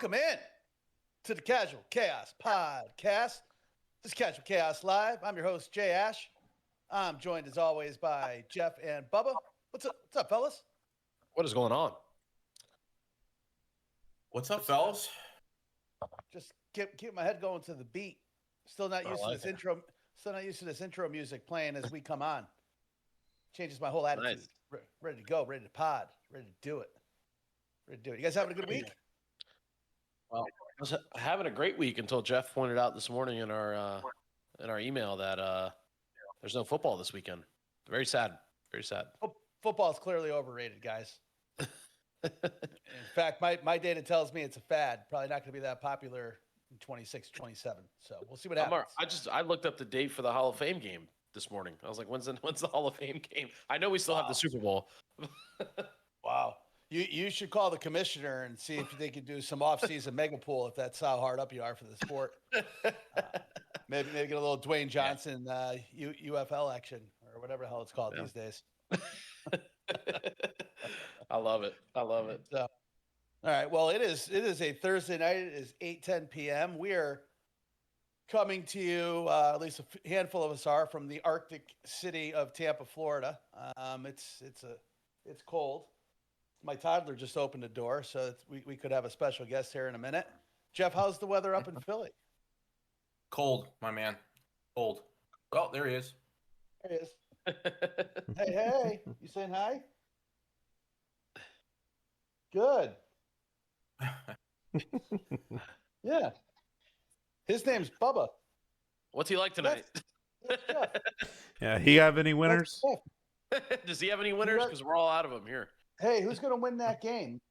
Welcome in to the Casual Chaos Podcast. This is Casual Chaos Live. I'm your host, Jay Ash. I'm joined as always by Jeff and Bubba. What's up, fellas? What is going on? What's up, fellas? Just keep my head going to the beat. Still not used to this intro. Still not used to this intro music playing as we come on. Changes my whole attitude. Nice. Ready to go. Ready to pod. Ready to do it. You guys having a good week? Well, I was having a great week until Jeff pointed out this morning in our email that there's no football this weekend. Very sad. Very sad. Football is clearly overrated, guys. In fact, my data tells me it's a fad. Probably not going to be that popular in 26, 27. So we'll see what happens. I looked up the date for the Hall of Fame game this morning. I was like, when's the Hall of Fame game? I know we still have the Super Bowl. Wow. You should call the commissioner and see if they could do some off-season mega pool if that's how hard up you are for the sport. Maybe get a little Dwayne Johnson UFL action or whatever the hell it's called these days. I love it. So, all right. Well, it is a Thursday night. It is 8:10 p.m. We are coming to you, at least a handful of us are, from the Arctic city of Tampa, Florida. It's cold. My toddler just opened the door, so we could have a special guest here in a minute. Jeff, how's the weather up in Philly? Cold, my man. Cold. Oh, there he is. There he is. Hey, you saying hi? Good. Yeah. His name's Bubba. What's he like tonight? That's Jeff. Yeah, he have any winners? Does he have any winners? Because we're all out of them here. Hey, who's going to win that game?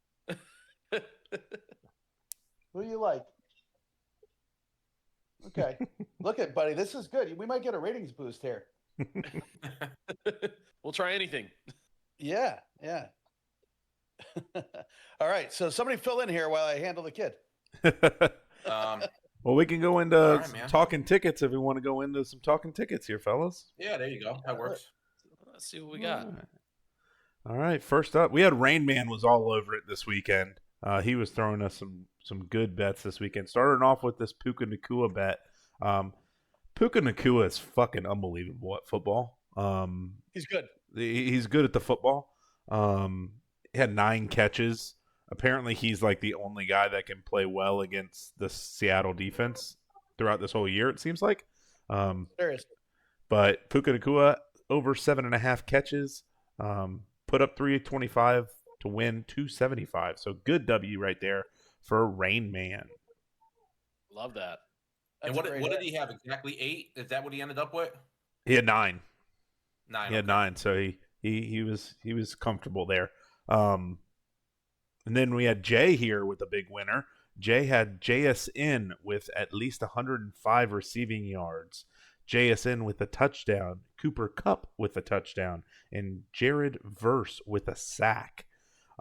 Who you like? Okay. Look at buddy. This is good. We might get a ratings boost here. We'll try anything. Yeah. All right. So somebody fill in here while I handle the kid. Well, we can go into talking tickets if we want to go into some talking tickets here, fellas. Yeah, there you go. That works. Let's see what we got. All right. First up, we had Rain Man was all over it this weekend. He was throwing us some good bets this weekend. Starting off with this Puka Nacua bet. Puka Nacua is fucking unbelievable at football. He's good. He's good at the football. He had 9 catches. Apparently, he's like the only guy that can play well against the Seattle defense throughout this whole year, it seems like. Seriously. But Puka Nacua, over 7.5 catches, put up 325 to win 275. So good W right there for Rain Man. Love that. And what did he have exactly? 8? Is that what he ended up with? He had 9. 9. He had 9, so he was comfortable there. And then we had Jay here with a big winner. Jay had JSN with at least 105 receiving yards. JSN with a touchdown. Cooper Kupp with a touchdown. And Jared Verse with a sack.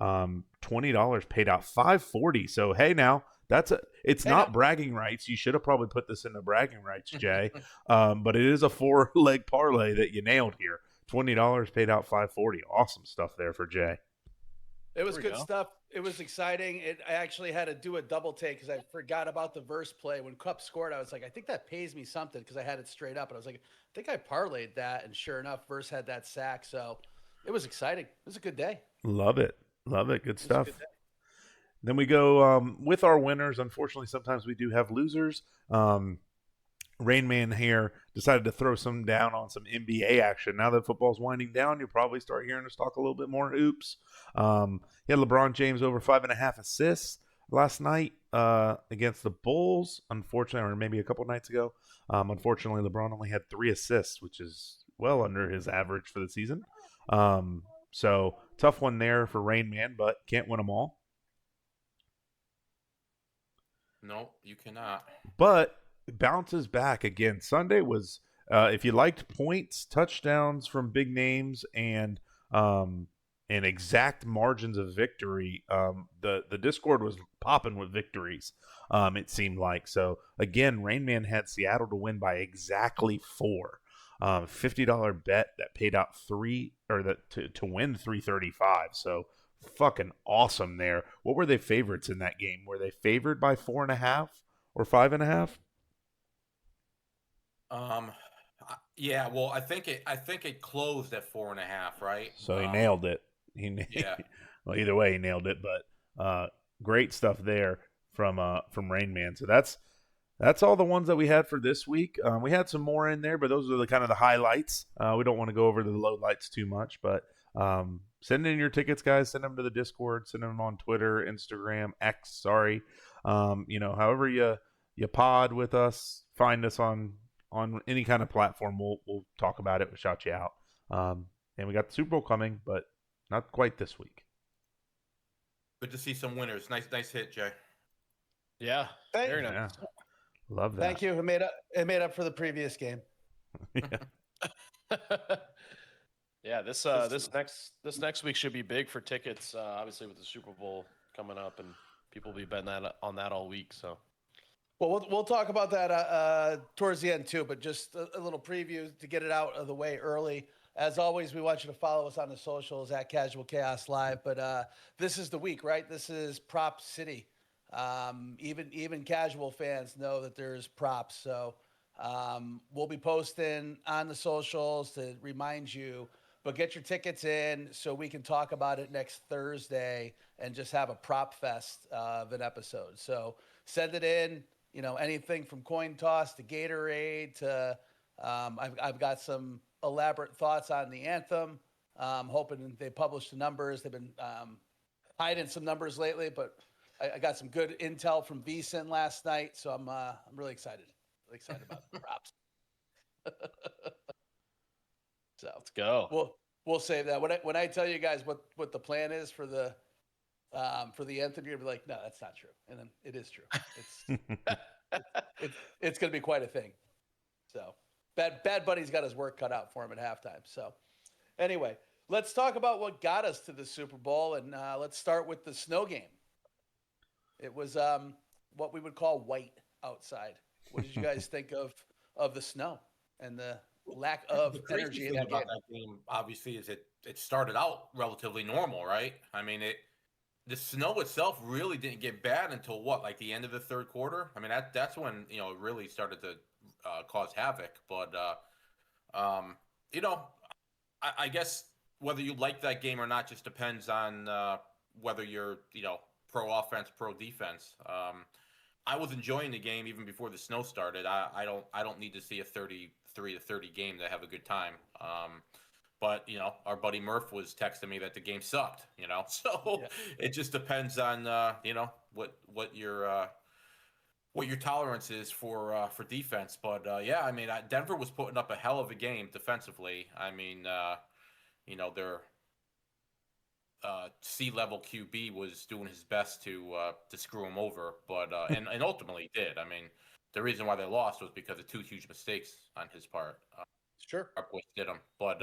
$20 paid out $540. So, hey, now, it's not bragging rights. You should have probably put this in the bragging rights, Jay. But it is a 4-leg parlay that you nailed here. $20 paid out $540. Awesome stuff there for Jay. It was good stuff. It was exciting. I actually had to do a double take because I forgot about the Verse play. When Kupp scored, I was like, I think that pays me something because I had it straight up. And I was like, I think I parlayed that. And sure enough, Verse had that sack. So it was exciting. It was a good day. Love it. Good stuff. Then we go with our winners. Unfortunately, sometimes we do have losers. Rain Man here decided to throw some down on some NBA action. Now that football's winding down, you'll probably start hearing us talk a little bit more hoops. He had LeBron James over 5.5 assists last night against the Bulls, unfortunately, or maybe a couple nights ago. Unfortunately, LeBron only had 3 assists, which is well under his average for the season. So tough one there for Rain Man, but can't win them all. No, you cannot. But bounces back again. Sunday was, if you liked points, touchdowns from big names, and exact margins of victory, the Discord was popping with victories. It seemed like. So again, Rain Man had Seattle to win by exactly 4. $50 bet that paid out to win $335. So fucking awesome there. What were they favorites in that game? Were they favored by 4.5 or 5.5? Yeah. Well, I think it closed at 4.5, right? So he nailed it. Yeah. Well, either way, he nailed it. But great stuff there from Rain Man. So that's all the ones that we had for this week. We had some more in there, but those are the kind of the highlights. We don't want to go over the lowlights too much, but send in your tickets, guys. Send them to the Discord. Send them on Twitter, Instagram, X. Sorry, however you pod with us. Find us on any kind of platform. We'll talk about it. We'll shout you out. And we got the Super Bowl coming, but not quite this week. Good to see some winners. Nice hit, Jay. Yeah, very nice. Yeah. Love that. Thank you. It made up for the previous game. Yeah, this next week should be big for tickets. Obviously, with the Super Bowl coming up, and people will be betting on that all week. So, well, we'll talk about that towards the end too. But just a little preview to get it out of the way early. As always, we want you to follow us on the socials at Casual Chaos Live. But this is the week, right? This is Prop City. Even casual fans know that there's props. So we'll be posting on the socials to remind you. But get your tickets in so we can talk about it next Thursday and just have a prop fest of an episode. So send it in. Anything from coin toss to Gatorade to I've got some elaborate thoughts on the anthem. Hoping they publish the numbers. They've been hiding some numbers lately, but I got some good intel from VSiN last night, so I'm really excited. Really excited about the props. So let's go. We'll save that. When I tell you guys what the plan is for the anthem, you'll be like, no, that's not true, and then it is true. It's going to be quite a thing. So Bad Bunny's got his work cut out for him at halftime. So anyway, let's talk about what got us to the Super Bowl, and let's start with the snow game. It was what we would call white outside. What did you guys think of the snow and the lack of energy in that game? That game, obviously, is it started out relatively normal, right? I mean, the snow itself really didn't get bad until like the end of the third quarter. I mean, that's when it really started to cause havoc. But I guess whether you like that game or not just depends on whether you're pro offense, pro defense. I was enjoying the game even before the snow started. I don't need to see a 33-30 game to have a good time. But our buddy Murph was texting me that the game sucked. So yeah. It just depends on what your tolerance is for defense. But yeah, I mean, Denver was putting up a hell of a game defensively. I mean, their C-level QB was doing his best to screw him over, but and ultimately did. I mean, the reason why they lost was because of two huge mistakes on his part. Sure, our boys did them, but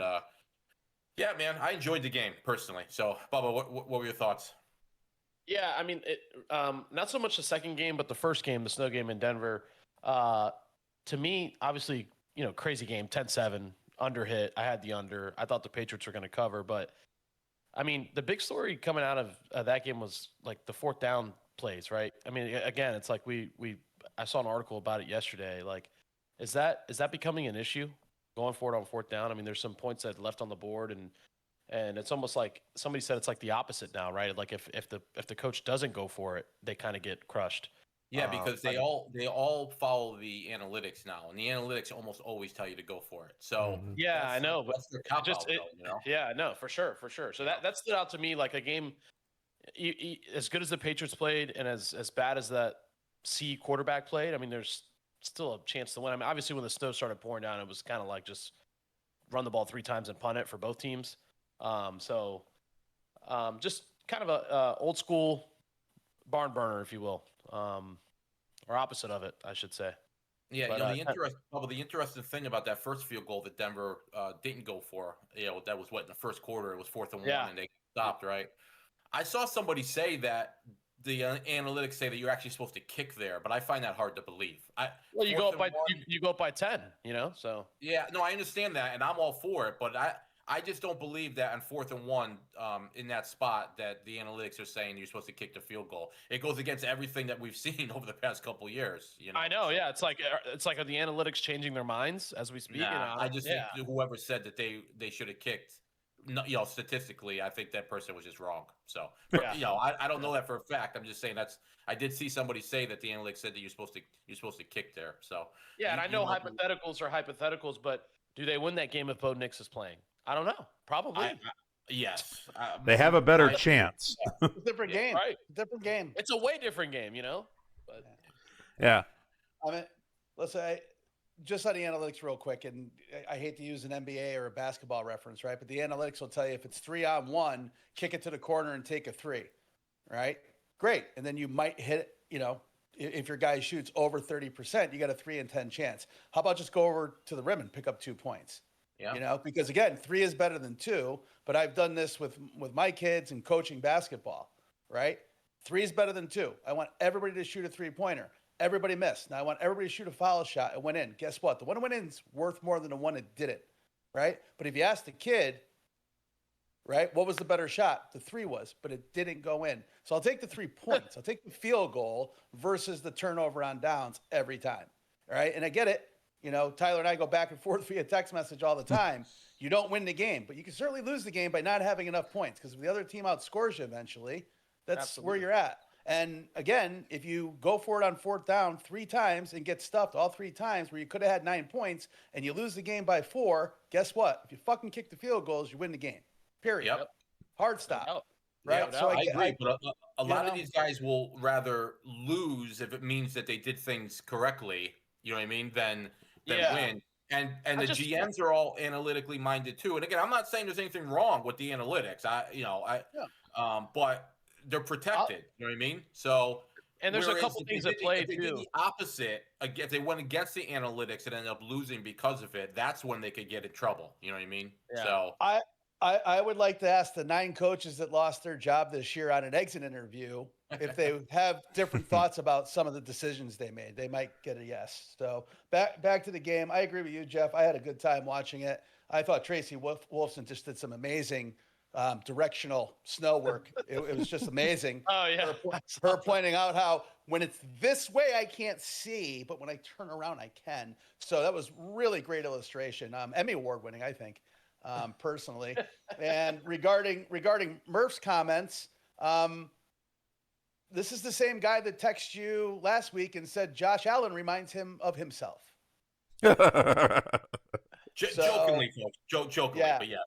yeah, man, I enjoyed the game personally. So, Bubba, what were your thoughts? Yeah, I mean, not so much the second game, but the first game, the snow game in Denver. To me, obviously, crazy game, 10-7, under hit. I had the under. I thought the Patriots were going to cover, but I mean, the big story coming out of that game was like the fourth down plays, right? I mean, again, it's like I saw an article about it yesterday. Like, is that becoming an issue going forward on fourth down? I mean, there's some points that left on the board, and it's almost like somebody said it's like the opposite now, right? Like if the coach doesn't go for it, they kind of get crushed. Yeah, because they all follow the analytics now, and the analytics almost always tell you to go for it. So yeah, I know, but yeah, no, for sure. So that stood out to me like a game. As good as the Patriots played, and as bad as that C quarterback played, I mean, there's still a chance to win. I mean, obviously, when the snow started pouring down, it was kind of like just run the ball 3 times and punt it for both teams. Just kind of a old school barn burner, if you will. Or opposite of it, I should say. Yeah, but, the interesting thing about that first field goal that Denver didn't go for, that was in the first quarter. It was 4th and 1, and they stopped, right? I saw somebody say that the analytics say that you're actually supposed to kick there, but I find that hard to believe. You go up by 10, So yeah, no, I understand that, and I'm all for it, but I just don't believe that on 4th and 1 in that spot that the analytics are saying you're supposed to kick the field goal. It goes against everything that we've seen over the past couple of years. I know, yeah. It's like are the analytics changing their minds as we speak? Nah, I just think whoever said that they should have kicked, statistically, I think that person was just wrong. So, I don't know that for a fact. I'm just saying I did see somebody say that the analytics said that you're supposed to kick there. So and I know hypotheticals are hypotheticals, but do they win that game if Bo Nix is playing? I don't know. Probably. Yes. They have a better chance. It's a different game. Right. Different game. It's a way different game, But yeah. I mean, let's say just on the analytics real quick, and I hate to use an NBA or a basketball reference, right? But the analytics will tell you if it's 3-on-1, kick it to the corner and take a 3, right? Great. And then you might hit it, if your guy shoots over 30%, you got a 3 in 10 chance. How about just go over to the rim and pick up 2 points? Yeah. Because again, 3 is better than 2, but I've done this with my kids and coaching basketball, right? 3 is better than 2. I want everybody to shoot a 3-pointer. Everybody missed. Now I want everybody to shoot a foul shot. It went in. Guess what? The one that went in is worth more than the one that did it, right? But if you ask the kid, right, what was the better shot? The 3 was, but it didn't go in. So I'll take the 3 points. I'll take the field goal versus the turnover on downs every time, all right? And I get it. Tyler and I go back and forth via text message all the time. You don't win the game, but you can certainly lose the game by not having enough points, because if the other team outscores you eventually, that's where you're at. And again, if you go for it on 4th down 3 times and get stuffed all 3 times where you could have had 9 points and you lose the game by 4, guess what? If you fucking kick the field goals, you win the game. Period. Yep. Hard stop. Right? Yeah, so I agree, but a lot of these guys will rather lose if it means that they did things correctly, you know what I mean, than win. And the GMs are all analytically minded too. And again, I'm not saying there's anything wrong with the analytics. But they're protected. You know what I mean? So, and there's a couple things at play too. If they did the opposite, if they went against the analytics and ended up losing because of it, that's when they could get in trouble. You know what I mean? Yeah. So I would like to ask the 9 coaches that lost their job this year on an exit interview if they have different thoughts about some of the decisions they made. They might get a yes. So back to the game. I agree with you, Jeff. I had a good time watching it. I thought Tracy Wolfson just did some amazing directional snow work. It was just amazing. Oh, yeah. Her pointing out how when it's this way, I can't see, but when I turn around, I can. So that was really great illustration. Emmy Award winning, I think. Personally. And regarding Murph's comments, this is the same guy that texted you last week and said Josh Allen reminds him of himself. Jokingly, but yeah.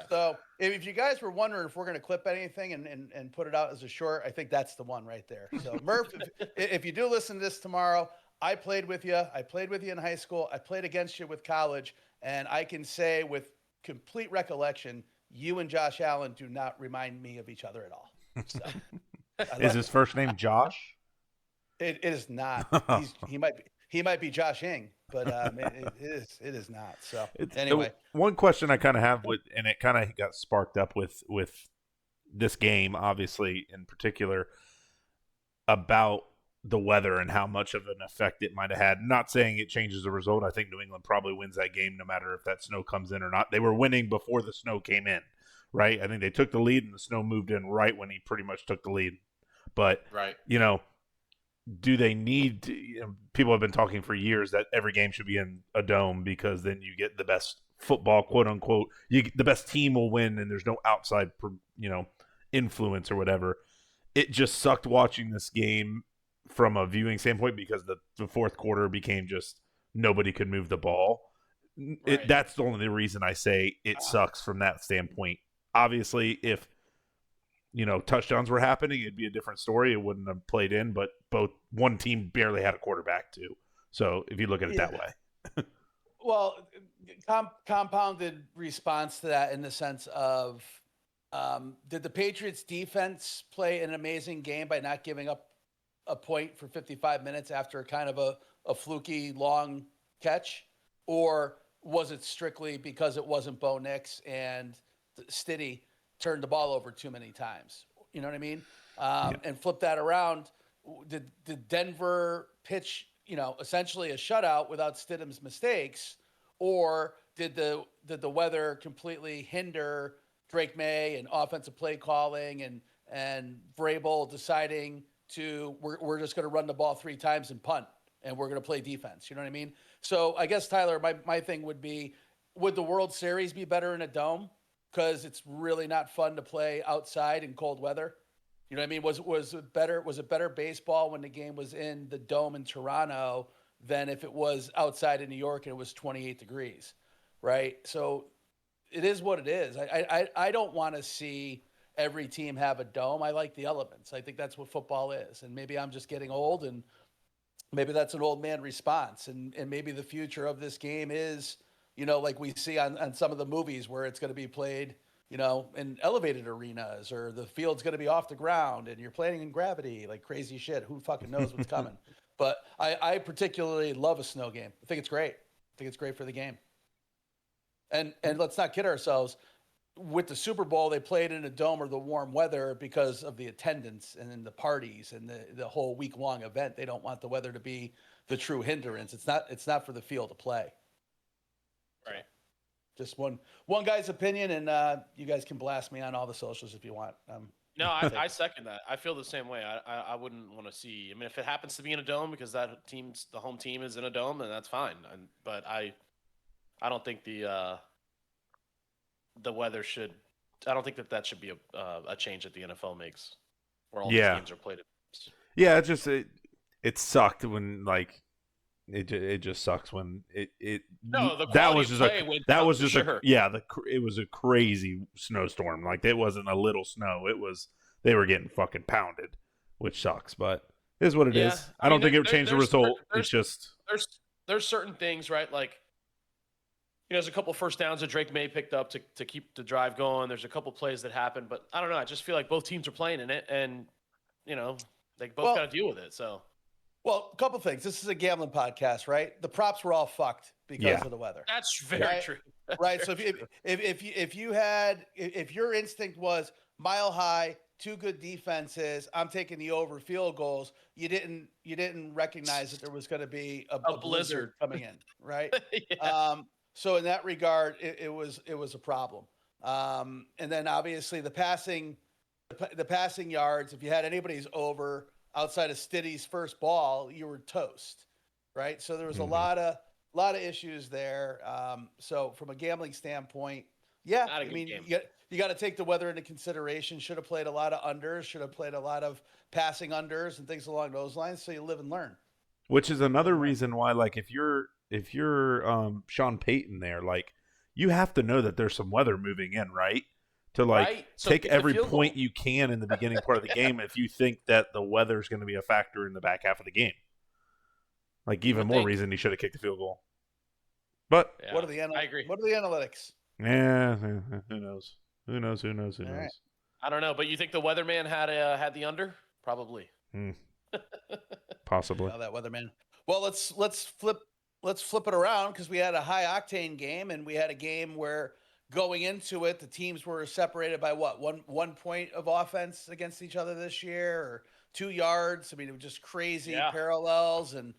So if you guys were wondering if we're going to clip anything and put it out as a short, I think that's the one right there. So Murph, if you do listen to this tomorrow, I played with you. I played with you in high school. I played against you with college. And I can say with complete recollection, you and Josh Allen do not remind me of each other at all. So, is his first name Josh? It is not. He might be Josh Ing, but it is not. So anyway, one question I kind of have and it kind of got sparked up with this game, obviously in particular, about the weather and how much of an effect it might have had. Not saying it changes the result. I think New England probably wins that game no matter if that snow comes in or not. They were winning before the snow came in, right? I think they took the lead and the snow moved in right when he pretty much took the lead. But, do they need to, people have been talking for years that every game should be in a dome because then you get the best football, quote unquote. The best team will win and there's no outside, influence or whatever. It just sucked watching this game from a viewing standpoint because the fourth quarter became just nobody could move the ball. Right. That's the only reason I say it sucks from that standpoint. Obviously, if touchdowns were happening, it'd be a different story. It wouldn't have played in, but one team barely had a quarterback too. So if you look at it that way. Well, compounded response to that in the sense of did the Patriots defense play an amazing game by not giving up a point for 55 minutes after kind of a fluky long catch? Or was it strictly because it wasn't Bo Nix and Stiddy turned the ball over too many times? You know what I mean? And flip that around. Did Denver pitch, essentially a shutout without Stidham's mistakes? Or did the weather completely hinder Drake May and offensive play calling and Vrabel deciding we're just going to run the ball 3 times and punt and we're going to play defense. You know what I mean? So I guess, Tyler, my thing would be, would the World Series be better in a dome? Because it's really not fun to play outside in cold weather. You know what I mean? Was it better baseball when the game was in the dome in Toronto than if it was outside in New York and it was 28 degrees, right? So it is what it is. I don't want to see every team have a dome. I like the elements. I think that's what football is. And maybe I'm just getting old, and maybe that's an old man response. And maybe the future of this game is, like we see on some of the movies where it's going to be played, in elevated arenas, or the field's going to be off the ground and you're playing in gravity, like crazy shit. Who fucking knows what's coming? But I particularly love a snow game. I think it's great. I think it's great for the game. And let's not kid ourselves. With the Super Bowl, they played in a dome or the warm weather because of the attendance and then the parties and the whole week-long event. They don't want the weather to be the true hindrance. It's not for the field to play. Right. Just one guy's opinion, and you guys can blast me on all the socials if you want. No, I second that. I feel the same way. I wouldn't want to see. I mean, if it happens to be in a dome because the home team is in a dome, then that's fine. But I don't think the weather should. I don't think that should be a change that the NFL makes, where all the games are played. Yeah, it sucked when it just sucks when it. No, the that was just sure. It was a crazy snowstorm. Like, it wasn't a little snow. They were getting fucking pounded, which sucks, but it is what it is. I don't think it would change the result. It's just there's certain things, right? Like, there's a couple first downs that Drake May picked up to keep the drive going. There's a couple plays that happened, but I don't know. I just feel like both teams are playing in it, and they both got to deal with it. So. Well, a couple things. This is a gambling podcast, right? The props were all fucked because of the weather. That's very true. Right. So if your instinct was Mile High, 2 good defenses, I'm taking the over field goals, you didn't recognize that there was going to be a blizzard coming in, right? Yeah. So in that regard, it was a problem. And then obviously the passing yards, if you had anybody's over outside of Stiddy's first ball, you were toast, right? So there was a lot of issues there. So from a gambling standpoint, I mean, you got to take the weather into consideration. Should have played a lot of unders, should have played a lot of passing unders and things along those lines. So you live and learn. Which is another reason why, like, if you're Sean Payton there, like, you have to know that there's some weather moving in, right? To take every point you can in the beginning part of the game if you think that the weather is going to be a factor in the back half of the game. Like, even more reason he should have kicked the field goal. But what are the I agree. What are the analytics? Yeah, who knows? Who knows? Right. I don't know, but you think the weatherman had the under? Probably. Possibly. That weatherman. Well, let's flip it around, because we had a high octane game, and we had a game where, going into it, the teams were separated by one point of offense against each other this year, or 2 yards. I mean, it was just crazy parallels and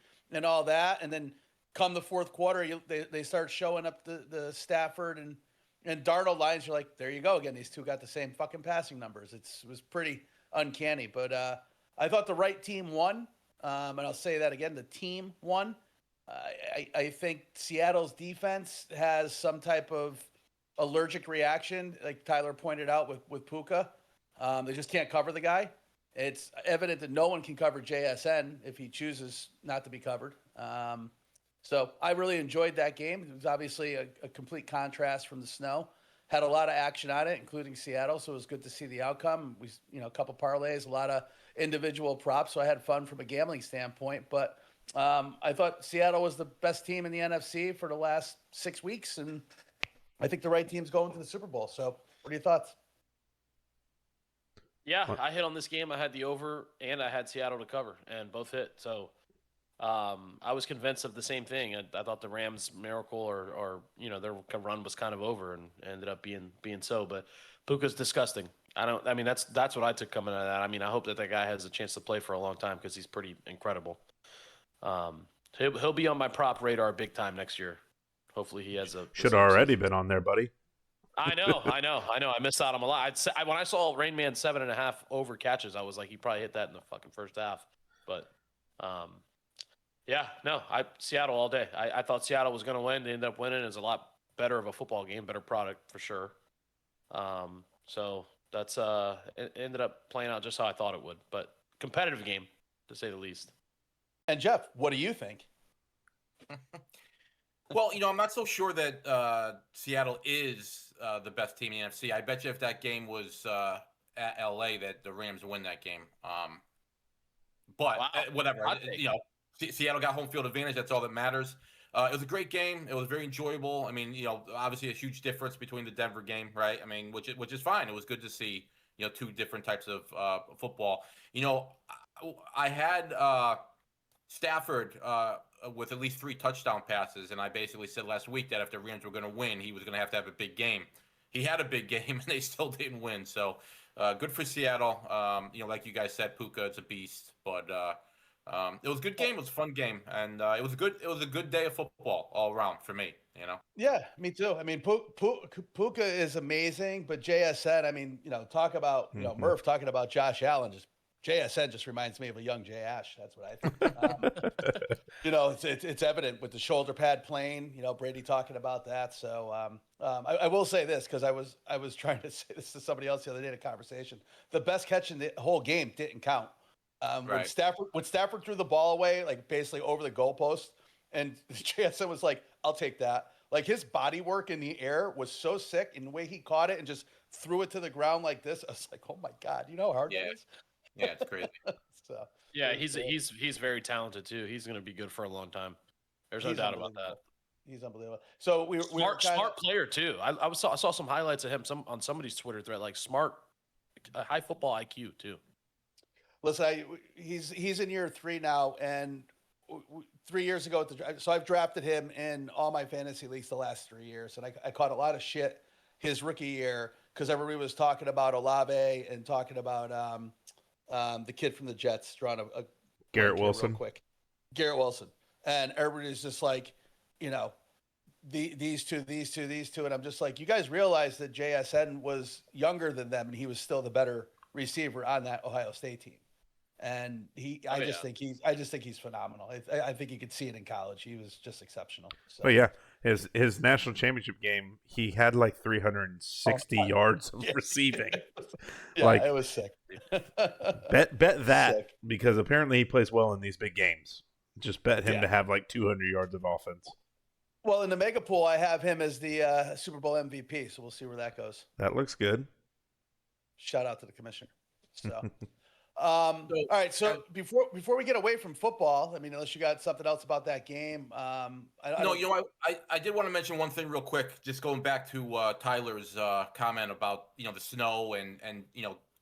all that. And then come the fourth quarter, they start showing up the Stafford and Darnold lines. You're like, there you go again. These two got the same fucking passing numbers. It was pretty uncanny. But I thought the right team won, and I'll say that again: the team won. I think Seattle's defense has some type of allergic reaction, like Tyler pointed out with Puka. They just can't cover the guy. It's evident that no one can cover JSN if he chooses not to be covered. So I really enjoyed that game. It was obviously a complete contrast from the snow. Had a lot of action on it, including Seattle, so it was good to see the outcome. A couple parlays, a lot of individual props, so I had fun from a gambling standpoint. But I thought Seattle was the best team in the NFC for the last 6 weeks, and I think the right team's going to the Super Bowl. So what are your thoughts? Yeah, I hit on this game. I had the over, and I had Seattle to cover, and both hit. So I was convinced of the same thing. I thought the Rams' miracle or their run was kind of over, and ended up being so. But Puka's disgusting. That's what I took coming out of that. I mean, I hope that guy has a chance to play for a long time, because he's pretty incredible. He'll be on my prop radar big time next year, Hopefully he has a Should have already been on there, buddy. I know. I missed out on a lot. When I saw Rain Man 7.5 over catches, I was like, he probably hit that in the fucking first half. But, yeah, no, Seattle all day. I thought Seattle was going to win. They ended up winning. It was a lot better of a football game, better product for sure. So that's it ended up playing out just how I thought it would. But competitive game, to say the least. And Jeff, what do you think? Well, I'm not so sure that Seattle is the best team in the NFC. I bet you if that game was at LA, that the Rams win that game. But Wow. whatever, Seattle got home field advantage. That's all that matters. It was a great game. It was very enjoyable. I mean, obviously a huge difference between the Denver game, right? I mean, which is fine. It was good to see, two different types of football. I had Stafford with at least 3 touchdown passes, and I basically said last week that if the Rams were going to win, he was going to have a big game. He had a big game, and they still didn't win. So good for Seattle. Like you guys said, Puka, it's a beast, but it was a good game. It was a fun game, and it was a good day of football all around for me. Yeah, me too. I mean, Puka is amazing, but JSN. I mean, talk about Murph talking about Josh Allen. JSN just reminds me of a young Jay Ash. That's what I think. It's evident with the shoulder pad playing. Brady talking about that. So I will say this because I was trying to say this to somebody else the other day in a conversation. The best catch in the whole game didn't count. When Stafford threw the ball away, like basically over the goalpost, and JSN was like, "I'll take that." Like his body work in the air was so sick, and the way he caught it and just threw it to the ground like this, I was like, "Oh my god!" You know how hard that is? Yeah, it's crazy. So yeah, he's very talented too. He's going to be good for a long time. There's no doubt about that. He's unbelievable. So we smart player too. I saw some highlights of him on somebody's Twitter thread. Like smart, high football IQ too. Listen, he's in year 3 now, and 3 years ago, so I've drafted him in all my fantasy leagues the last 3 years, and I caught a lot of shit his rookie year because everybody was talking about Olave and talking about the kid from the Jets, drawing a Garrett Wilson. Real quick. Garrett Wilson, and everybody's just like, these two, and I'm just like, you guys realize that JSN was younger than them, and he was still the better receiver on that Ohio State team. And I just think he's phenomenal. I think you could see it in college. He was just exceptional. So. Oh yeah, his national championship game, he had like 360 yards of receiving. Yeah, it was sick. bet that sick. Because apparently he plays well in these big games. Just bet him to have like 200 yards of offense. Well, in the mega pool, I have him as the Super Bowl MVP. So we'll see where that goes. That looks good. Shout out to the commissioner. So. All right. So before we get away from football, I mean, unless you got something else about that game, I did want to mention one thing real quick. Just going back to Tyler's comment about the snow and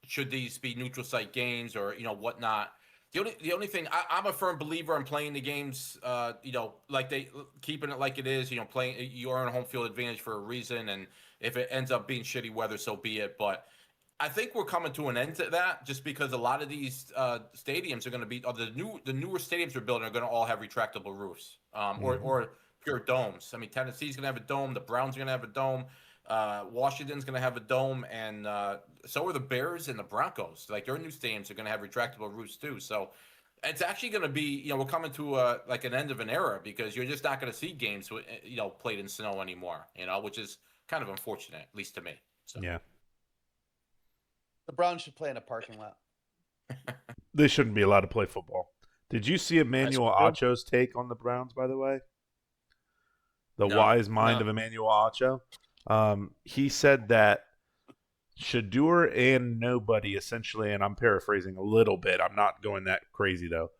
should these be neutral site games or whatnot. The only thing I'm a firm believer in playing the games, like they keeping it like it is. Playing you are on home field advantage for a reason, and if it ends up being shitty weather, so be it. But I think we're coming to an end to that just because a lot of these stadiums are going to be the newer stadiums we're building are going to all have retractable roofs or pure domes. I mean, Tennessee's going to have a dome. The Browns are going to have a dome. Washington's going to have a dome, and so are the Bears and the Broncos. Like their new stadiums are going to have retractable roofs too. So it's actually going to be we're coming to like an end of an era because you're just not going to see games played in snow anymore. Which is kind of unfortunate, at least to me. So. Yeah. The Browns should play in a parking lot. They shouldn't be allowed to play football. Did you see Emmanuel Acho's take on the Browns, by the way? The wise mind of Emmanuel Acho? He said that Shador and nobody, essentially, and I'm paraphrasing a little bit. I'm not going that crazy, though.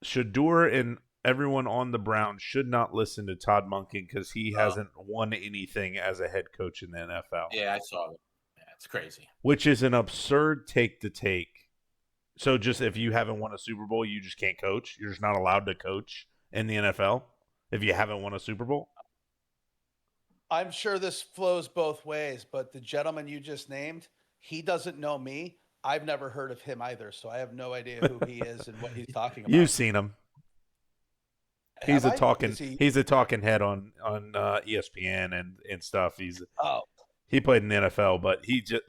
Shador and everyone on the Browns should not listen to Todd Monken because he hasn't won anything as a head coach in the NFL. Yeah, I saw it. It's crazy. Which is an absurd take to take. So just if you haven't won a Super Bowl, you just can't coach. You're just not allowed to coach in the NFL if you haven't won a Super Bowl. I'm sure this flows both ways, but the gentleman you just named, he doesn't know me. I've never heard of him either, so I have no idea who he is and what he's talking about. You've seen him. He's Have a I? talking Is he? he's a talking head on ESPN and stuff. Oh, He played in the NFL, but he just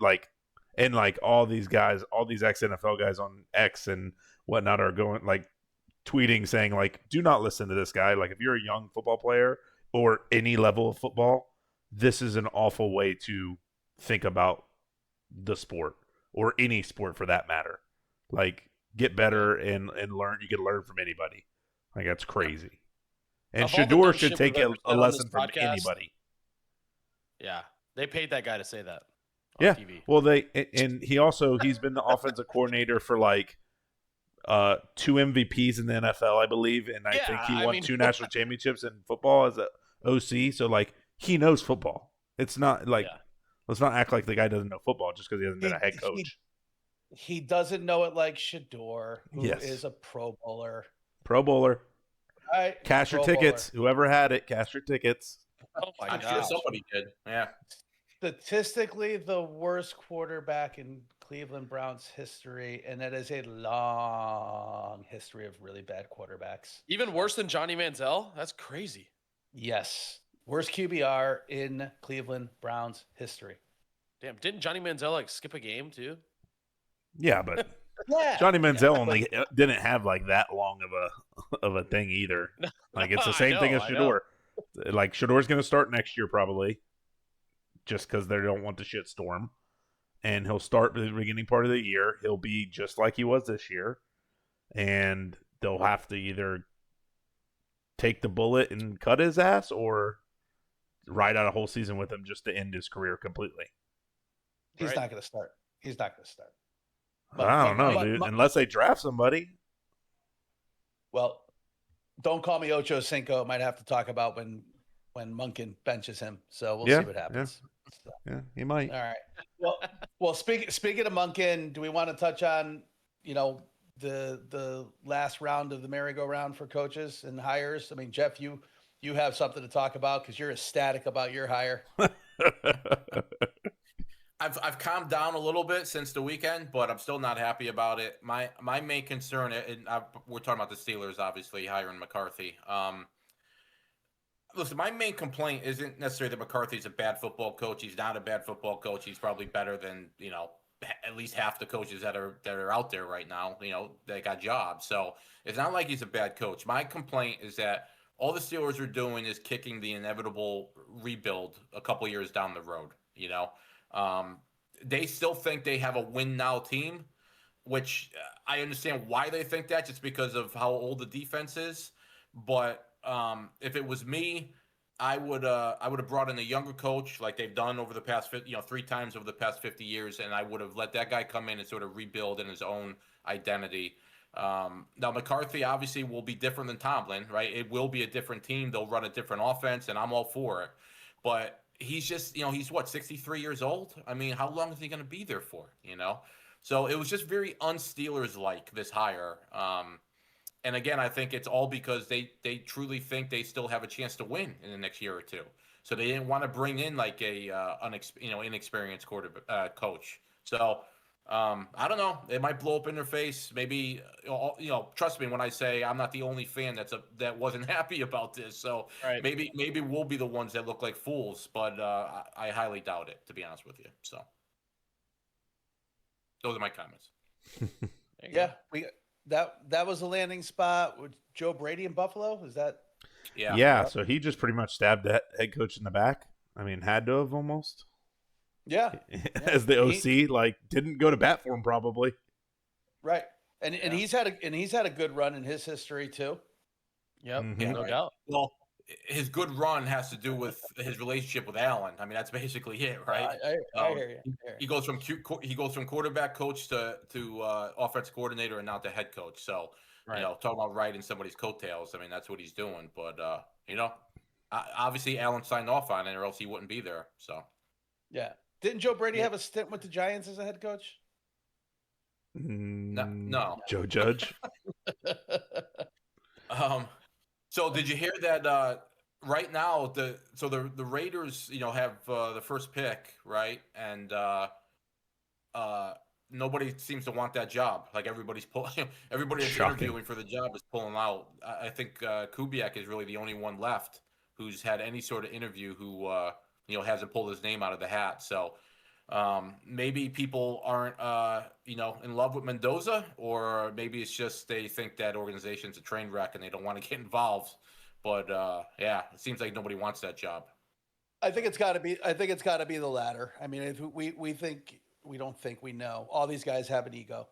and all these guys, all these ex NFL guys on X and whatnot are going tweeting saying do not listen to this guy. Like if you're a young football player or any level of football, this is an awful way to think about the sport or any sport for that matter. Like get better and learn. You can learn from anybody. Like that's crazy. And Of all the Shador dumb should shit take we've ever a said on this lesson from podcast, anybody. Yeah, they paid that guy to say that on Yeah. TV. Well, he's been the offensive coordinator for 2 MVPs in the NFL, I believe, and I think he won 2 national championships in football as a OC. So he knows football. It's not let's not act like the guy doesn't know football just because he hasn't been a head coach. He doesn't know it like Shador, who is a Pro Bowler. Pro Bowler. Right. Cash your tickets. Whoever had it, cash your tickets. Oh my I'm god! sure somebody did. Yeah. Statistically, the worst quarterback in Cleveland Browns history, and that is a long history of really bad quarterbacks. Even worse than Johnny Manziel? That's crazy. Yes. Worst QBR in Cleveland Browns history. Damn, didn't Johnny Manziel skip a game too? Yeah, but Yeah. Johnny Manziel only didn't have that long of a thing either. It's the same thing as Shador. Shador's going to start next year probably, just because they don't want the shit storm, and he'll start the beginning part of the year. He'll be just like he was this year, and they'll have to either take the bullet and cut his ass or ride out a whole season with him just to end his career completely. He's not going to start. He's not going to start. I don't know, dude. Unless they draft somebody. Well, don't call me Ocho Cinco. Might have to talk about when Monken benches him. So we'll see what happens. Yeah, he might. All right. Well, speaking of Monken, do we want to touch on the last round of the merry-go-round for coaches and hires? I mean, Jeff, you have something to talk about because you're ecstatic about your hire. I've calmed down a little bit since the weekend, but I'm still not happy about it. My main concern, and we're talking about the Steelers, obviously hiring McCarthy. Listen, my main complaint isn't necessarily that McCarthy's a bad football coach. He's not a bad football coach. He's probably better than at least half the coaches that are out there right now. That got jobs. So it's not like he's a bad coach. My complaint is that all the Steelers are doing is kicking the inevitable rebuild a couple years down the road. They still think they have a win now team, which I understand why they think that, just because of how old the defense is. But if it was me, I would have brought in a younger coach like they've done over the past 3 times over the past 50 years, and I would have let that guy come in and sort of rebuild in his own identity. Now McCarthy obviously will be different than Tomlin, right? It will be a different team. They'll run a different offense, and I'm all for it. But he's just, he's 63 years old. I mean, how long is he going to be there for? So it was just very un-Steelers-like, this hire. And again, I think it's all because they truly think they still have a chance to win in the next year or two. So they didn't want to bring in inexperienced coach. So I don't know. It might blow up in their face. Maybe trust me when I say I'm not the only fan that wasn't happy about this. So maybe we'll be the ones that look like fools, but I highly doubt it, to be honest with you. So those are my comments. Yeah, that was a landing spot with Joe Brady in Buffalo. Is that? Yeah. So he just pretty much stabbed that head coach in the back. I mean, had to have almost. Yeah. As the OC, didn't go to bat for him probably. Right. And he's had a good run in his history too. Yep. Mm-hmm. No doubt. Well, his good run has to do with his relationship with Allen. I mean, that's basically it, right? I hear you. He goes from quarterback coach to offensive coordinator and now to head coach. So, talking about riding somebody's coattails. I mean, that's what he's doing. But obviously Allen signed off on it, or else he wouldn't be there. So, yeah. Didn't Joe Brady have a stint with the Giants as a head coach? No. Joe Judge. So did you hear that? Right now, the Raiders, have the first pick, right? And nobody seems to want that job. Like everybody that's Shocking. interviewing for the job is pulling out. I think Kubiak is really the only one left who's had any sort of interview who hasn't pulled his name out of the hat. So maybe people aren't in love with Mendoza, or maybe it's just they think that organization's a train wreck and they don't want to get involved. But it seems like nobody wants that job. I think it's got to be. I think it's got to be the latter. I mean, if we think we don't think we know. All these guys have an ego.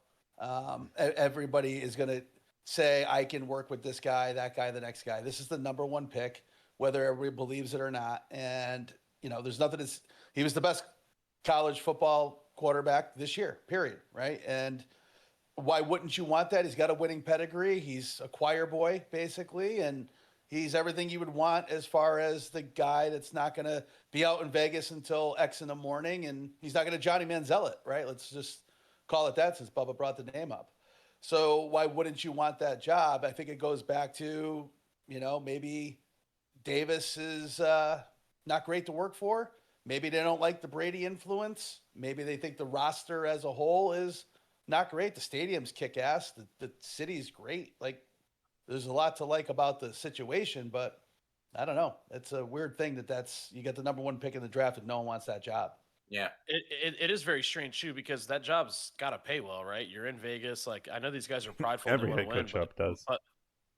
Everybody is going to say, "I can work with this guy, that guy, the next guy." This is the number one pick, whether everybody believes it or not. And there's nothing. He was the best college football quarterback this year. Period. Right. And why wouldn't you want that? He's got a winning pedigree. He's a choir boy, basically, and he's everything you would want as far as the guy that's not going to be out in Vegas until X in the morning, and he's not going to Johnny Manziel it, right? Let's just call it that since Bubba brought the name up. So why wouldn't you want that job? I think it goes back to, maybe Davis is not great to work for. Maybe they don't like the Brady influence. Maybe they think the roster as a whole is not great. The stadium's kick ass. The city's great. Like, there's a lot to like about the situation, but I don't know. It's a weird thing that's you get the number one pick in the draft and no one wants that job. Yeah, it is very strange too, because that job's got to pay well, right? You're in Vegas. Like, I know these guys are prideful. Every and they head wanna coach win, job does. But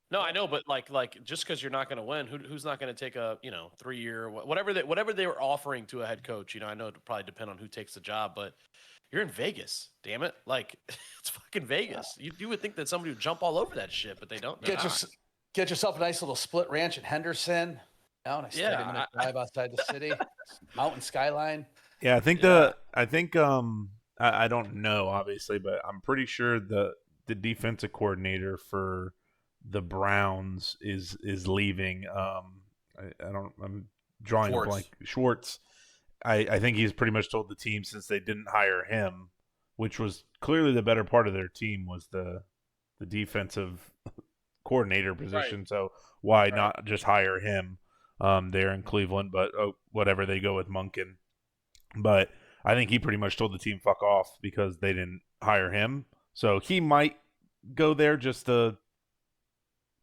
no, I know, but like just because you're not going to win, who's not going to take a 3-year whatever they were offering to a head coach? I know it'll probably depend on who takes the job, but you're in Vegas, damn it! Like, it's fucking Vegas. You would think that somebody would jump all over that shit, but they don't. Get yourself a nice little split ranch in Henderson. Nice 30-minute drive outside the city, mountain skyline. Yeah, I think I don't know obviously, but I'm pretty sure the defensive coordinator for the Browns is leaving. I'm drawing a blank. Schwartz. I think he's pretty much told the team, since they didn't hire him, which was clearly the better part of their team, was the defensive coordinator position. Right. So why not just hire him there in Cleveland? But whatever, they go with Monken. But I think he pretty much told the team fuck off because they didn't hire him. So he might go there just to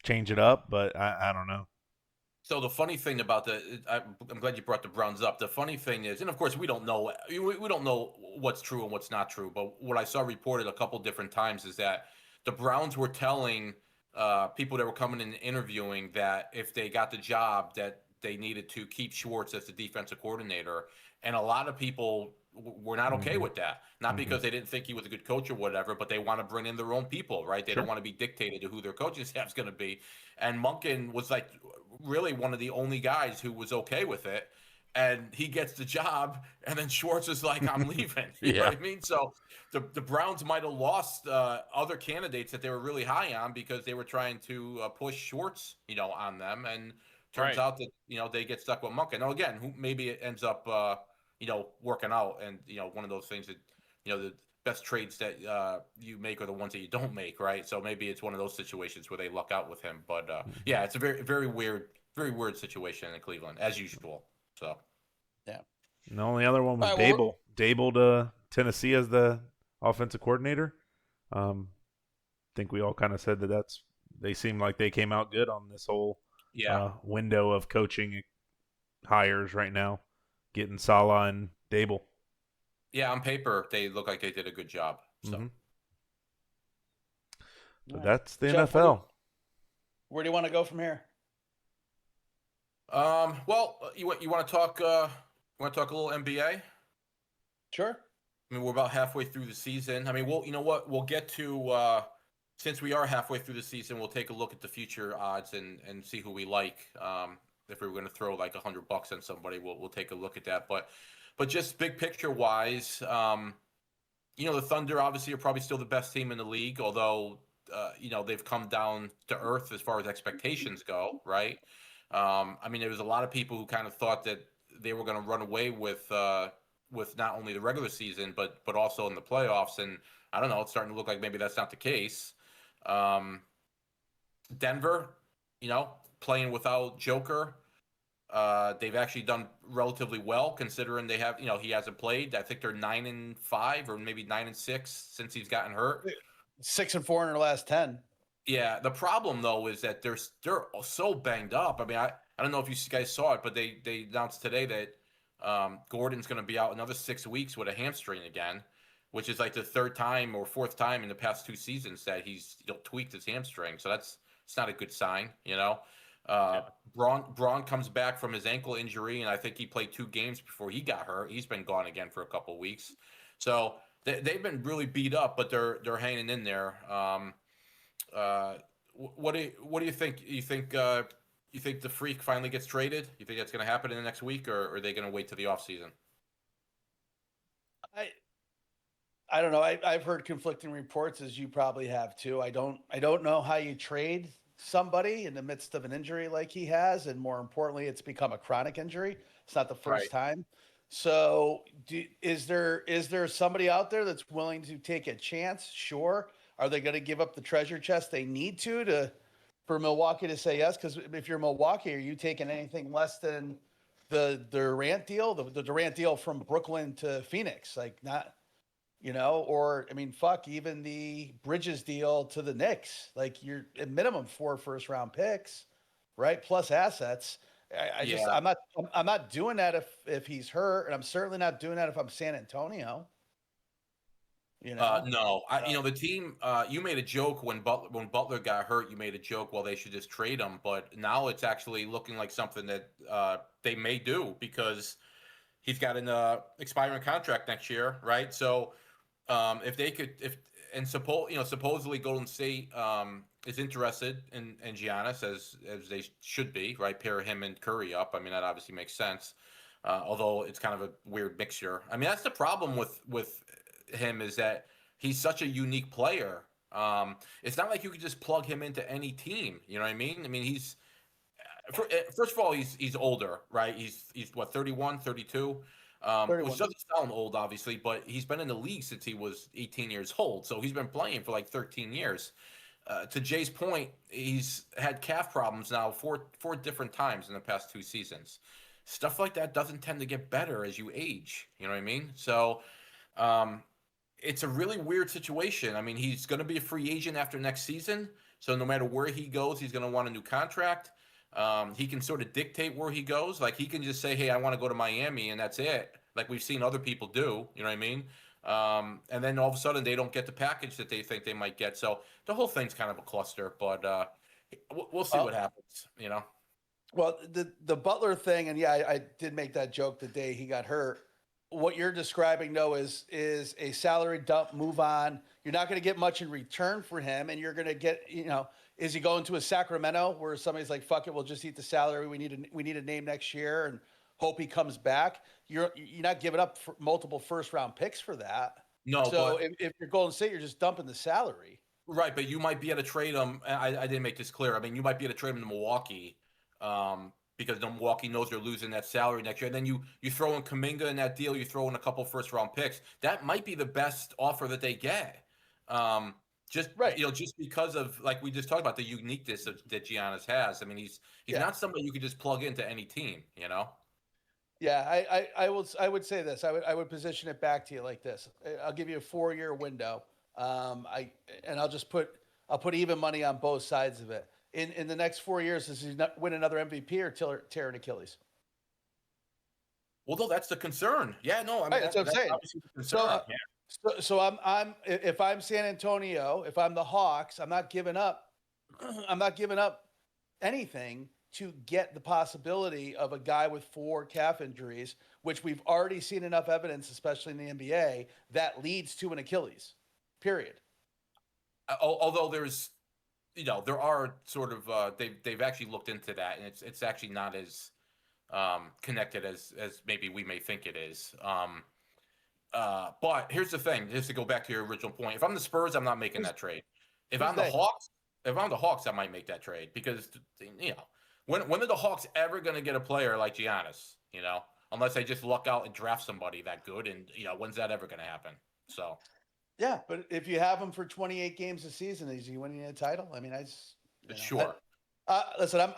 change it up, but I don't know. So the funny thing about I'm glad you brought the Browns up. The funny thing is, and of course we don't know what's true and what's not true, but what I saw reported a couple different times is that the Browns were telling people that were coming in and interviewing that if they got the job, that they needed to keep Schwartz as the defensive coordinator, and a lot of people were not okay with that. Not because they didn't think he was a good coach or whatever, but they want to bring in their own people, right? They don't want to be dictated to who their coaching staff's going to be. And Monken was like really one of the only guys who was okay with it. And he gets the job, and then Schwartz is like, I'm leaving. You know what I mean? So the Browns might have lost other candidates that they were really high on because they were trying to push Schwartz, on them. And turns out that, they get stuck with Monken. Now, again, who maybe it ends up working out, and one of those things that the best trades that you make are the ones that you don't make, right? So maybe it's one of those situations where they luck out with him. But it's a very weird situation in Cleveland as usual. So and the only other one was Dable to Tennessee as the offensive coordinator. Think we all kind of said they seem like they came out good on this whole window of coaching hires right now, getting Saleh and Dable. Yeah, on paper, they look like they did a good job. So, so that's the NFL. Where do you want to go from here? Well, you want to talk? Want to talk a little NBA? Sure. I mean, we're about halfway through the season. I mean, we'll get to since we are halfway through the season, we'll take a look at the future odds and see who we like. If we were going to throw like $100 on somebody, we'll take a look at that. But just big picture wise, the Thunder obviously are probably still the best team in the league, although they've come down to earth as far as expectations go, right? I mean, there was a lot of people who kind of thought that they were going to run away with not only the regular season but also in the playoffs, and I don't know, it's starting to look like maybe that's not the case. Denver, playing without Joker. they've actually done relatively well considering they have, he hasn't played. I think they're 9-5 or maybe 9-6 since he's gotten hurt. 6-4 in their last 10. Yeah, the problem though is that they're so banged up. I mean, I don't know if you guys saw it, but they announced today that Gordon's going to be out another 6 weeks with a hamstring again, which is like the third time or fourth time in the past 2 seasons that he's tweaked his hamstring. So it's not a good sign, Braun comes back from his ankle injury, and I think he played 2 games before he got hurt. He's been gone again for a couple of weeks, so they've been really beat up, but they're hanging in there. What do you think? You think the Freak finally gets traded? You think that's going to happen in the next week, or are they going to wait to the offseason? I don't know. I've heard conflicting reports, as you probably have too. I don't know how you trade somebody in the midst of an injury like he has, and more importantly, it's become a chronic injury. It's not the first time. So, is there somebody out there that's willing to take a chance? Sure. Are they going to give up the treasure chest they need for Milwaukee to say yes? Because if you're Milwaukee, are you taking anything less than the Durant deal, the Durant deal from Brooklyn to Phoenix? Like, not, or I mean, fuck, even the Bridges deal to the Knicks. Like, you're at minimum 4 first-round picks, right? Plus assets. I'm not doing that if he's hurt, and I'm certainly not doing that if I'm San Antonio. No, the team. You made a joke when Butler got hurt. You made a joke, well, they should just trade him. But now it's actually looking like something that they may do because he's got an expiring contract next year, right? So if they could, supposedly Golden State is interested in Giannis as they should be, right? Pair him and Curry up. I mean, that obviously makes sense. Although it's kind of a weird mixture. I mean, that's the problem with him, is that he's such a unique player. It's not like you could just plug him into any team. You know what I mean? I mean, he's first of all, he's older, right? He's what, 31, 32, 31. which doesn't sound old, obviously, but he's been in the league since he was 18 years old. So he's been playing for like 13 years. To Jay's point, he's had calf problems now four different times in the past 2 seasons. Stuff like that doesn't tend to get better as you age. You know what I mean? So it's a really weird situation. I mean, he's going to be a free agent after next season. So no matter where he goes, he's going to want a new contract. He can sort of dictate where he goes. Like, he can just say, hey, I want to go to Miami, and that's it. Like we've seen other people do. You know what I mean? And then all of a sudden they don't get the package that they think they might get. So the whole thing's kind of a cluster, but we'll see what happens, Well, the Butler thing, and yeah, I did make that joke the day he got hurt. What you're describing, though, is a salary dump, move on. You're not going to get much in return for him, and you're going to get, is he going to a Sacramento where somebody's like, fuck it, we'll just eat the salary. We need a name next year and hope he comes back. You're not giving up multiple first-round picks for that. No. So if you're Golden State, you're just dumping the salary. Right, but you might be able to trade him. I didn't make this clear. I mean, you might be able to trade him to Milwaukee. Because Milwaukee knows they're losing that salary next year. And then you throw in Kuminga in that deal, you throw in a couple first-round picks. That might be the best offer that they get. Just because of, like we just talked about, the uniqueness that Giannis has. I mean, he's not somebody you could just plug into any team, Yeah, I would say this. I would position it back to you like this. I'll give you a 4-year window. I'll put even money on both sides of it. In the next 4 years, does he win another MVP or tear an Achilles? Well, though, that's the concern. Yeah, no, I mean, that's what I'm saying. The concern. So I'm if I'm San Antonio, if I'm the Hawks, I'm not giving up anything to get the possibility of a guy with 4 calf injuries, which we've already seen enough evidence, especially in the NBA, that leads to an Achilles. Period. Although there's, there are sort of they've actually looked into that, and it's actually not as connected as maybe we may think it is. But here's the thing, just to go back to your original point. If I'm the Spurs, I'm not making that trade. If I'm the Hawks, I might make that trade because when are the Hawks ever going to get a player like Giannis? Unless they just luck out and draft somebody that good, and when's that ever going to happen? So. Yeah, but if you have him for 28 games a season, is he winning a title? I mean, sure. Listen,